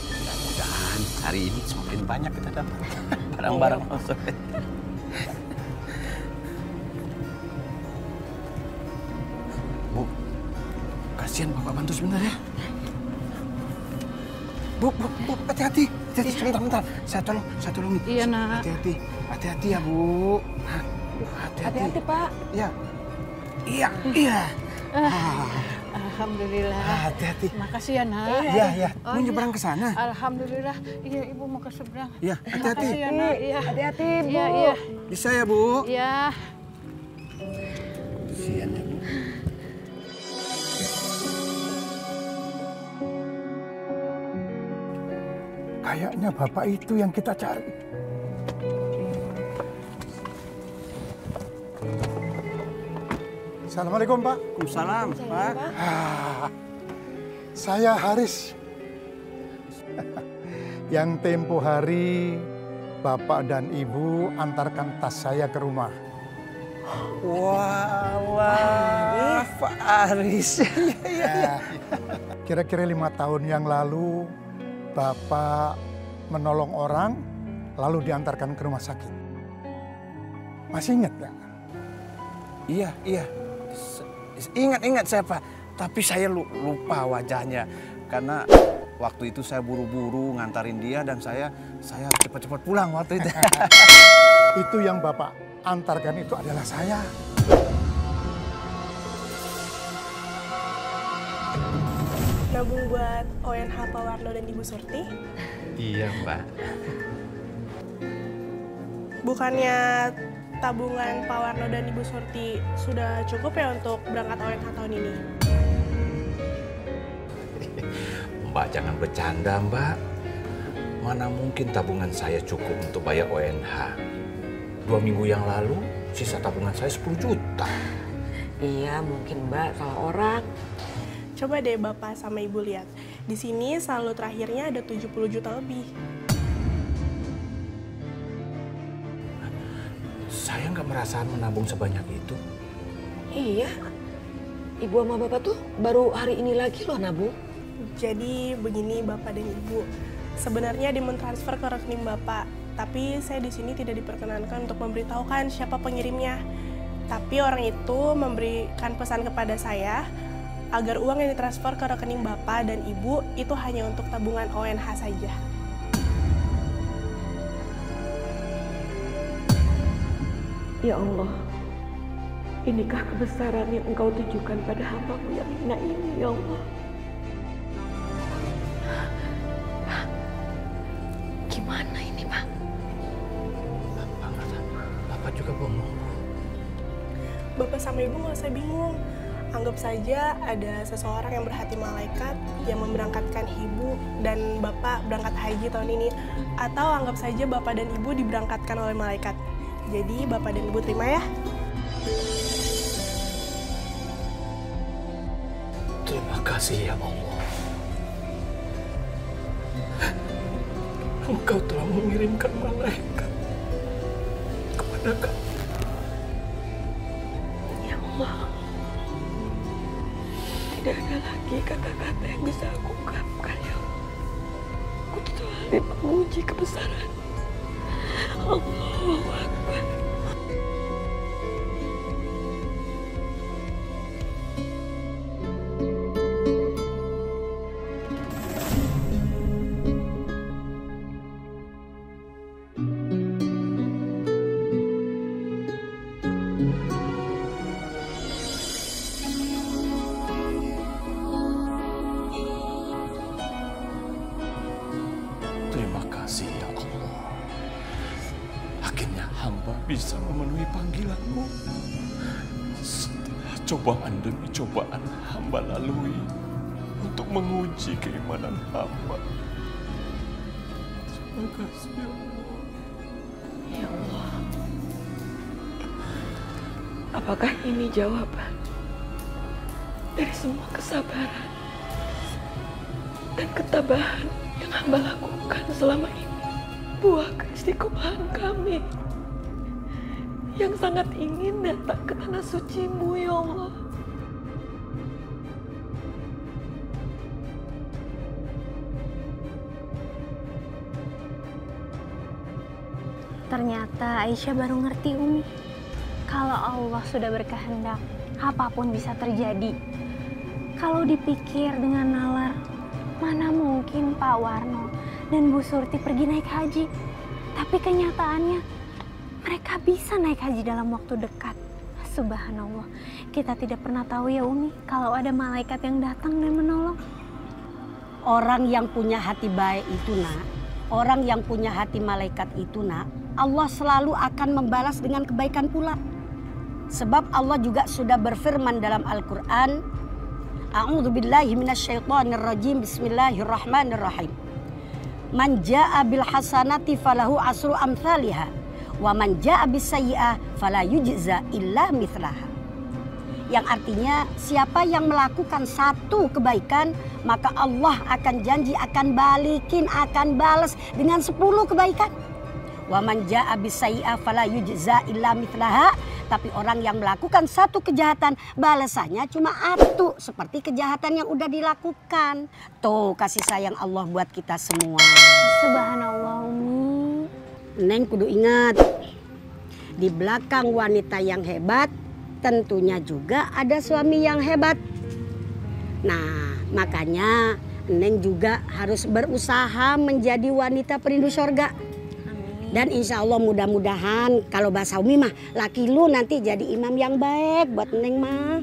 Mudah-mudahan hari ini semakin banyak kita dapat barang-barang masuk. Bu, kasihan Bapak bantu sebentar ya. Bu, hati-hati. Sebentar. Saya tolongin. Iya, Nak. Hati-hati. Hati-hati ya, Bu. Hati-hati, Pak. Ya. Iya. Alhamdulillah. Hati-hati. Makasih ya, Nak. Iya. Mau nyebrang ke sana? Alhamdulillah. Iya, Ibu mau ke seberang. Iya, hati-hati. Makasih ya, Nak. Iya. Hati-hati, Bu. Iya. Bisa ya, Bu? Iya. Kasihan ya, Bu. Kayaknya bapak itu yang kita cari. Assalamualaikum, Pak. Waalaikumsalam, Pak. Saya Haris. Yang tempo hari Bapak dan Ibu antarkan tas saya ke rumah. Wah, Pak Haris. Kira-kira 5 tahun yang lalu Bapak menolong orang lalu diantarkan ke rumah sakit. Masih ingat nggak? Iya. Ingat saya, Pak. Tapi saya lupa wajahnya. Karena waktu itu saya buru-buru ngantarin dia dan saya cepat-cepat pulang waktu itu. Itu yang Bapak antarkan itu adalah saya. Nabung buat ONH Pak Warno dan Ibu Surti? Iya, Mbak. Bukannya tabungan Pak Warno dan Ibu Surti sudah cukup ya untuk berangkat ONH tahun ini? Mbak jangan bercanda, Mbak. Mana mungkin tabungan saya cukup untuk bayar ONH. 2 minggu yang lalu, sisa tabungan saya 10 juta. Iya, mungkin Mbak kalau orang. Coba deh Bapak sama Ibu lihat. Di sini saldo terakhirnya ada 70 juta lebih. Saya nggak merasa menabung sebanyak itu. Iya, Ibu sama Bapak tuh baru hari ini lagi loh nabung. Jadi begini Bapak dan Ibu, sebenarnya dimentransfer ke rekening Bapak, tapi saya di sini tidak diperkenankan untuk memberitahukan siapa pengirimnya. Tapi orang itu memberikan pesan kepada saya agar uang yang ditransfer ke rekening Bapak dan Ibu itu hanya untuk tabungan ONH saja. Ya Allah, inikah kebesaran yang Engkau tujukan pada hamba-Mu yang hina ini, ya Allah. Gimana ini, Pak? Bapak juga bengong. Bapak sama Ibu nggak usah bingung. Anggap saja ada seseorang yang berhati malaikat yang memberangkatkan Ibu dan Bapak berangkat haji tahun ini. Atau anggap saja Bapak dan Ibu diberangkatkan oleh malaikat. Jadi Bapak dan Ibu terima ya. Terima kasih ya Allah. Engkau telah mengirimkan malaikat kepada kami. Ya Allah, tidak ada lagi kata-kata yang bisa aku ungkapkan, ya Allah. Aku kecuali memuji kebesaran Allahu Akbar. Terima kasih ya Allah. Akhirnya hamba bisa memenuhi panggilan-Mu. Setelah cobaan demi cobaan hamba lalui untuk menguji keimanan hamba. Terima kasih ya Allah. Ya Allah, apakah ini jawaban dari semua kesabaran dan ketabahan yang hamba lakukan selama ini? Buah keistiqomahan kami yang sangat ingin datang ke tanah suci-Mu, ya Allah. Ternyata Aisyah baru ngerti, Umi. Kalau Allah sudah berkehendak, apapun bisa terjadi. Kalau dipikir dengan nalar, mana mungkin Pak Warno dan Bu Surti pergi naik haji. Tapi kenyataannya, mereka bisa naik haji dalam waktu dekat. Subhanallah, kita tidak pernah tahu ya Umi kalau ada malaikat yang datang dan menolong. Orang yang punya hati baik itu nak, orang yang punya hati malaikat itu nak, Allah selalu akan membalas dengan kebaikan pula. Sebab Allah juga sudah berfirman dalam Al-Quran, A'udzubillahi minasyaitonirrajim, bismillahirrahmanirrahim. Man jaa'a bil hasanati falahu asru amsalihha wa man jaa'a bis sayyi'ah fala yujza illa mithlaha. Yang artinya siapa yang melakukan satu kebaikan maka Allah akan janji akan balikin, akan balas dengan 10 kebaikan. Wa man jaa'a bis sayyi'ah fala yujza illa mithlaha. Tapi orang yang melakukan satu kejahatan balasannya cuma satu seperti kejahatan yang udah dilakukan. Tuh kasih sayang Allah buat kita semua. Subhanallah Umi. Neng kudu ingat, di belakang wanita yang hebat tentunya juga ada suami yang hebat. Nah makanya Neng juga harus berusaha menjadi wanita perindu surga. Dan insya Allah mudah-mudahan kalau bahasa Umi mah laki lu nanti jadi imam yang baik buat Neng mah.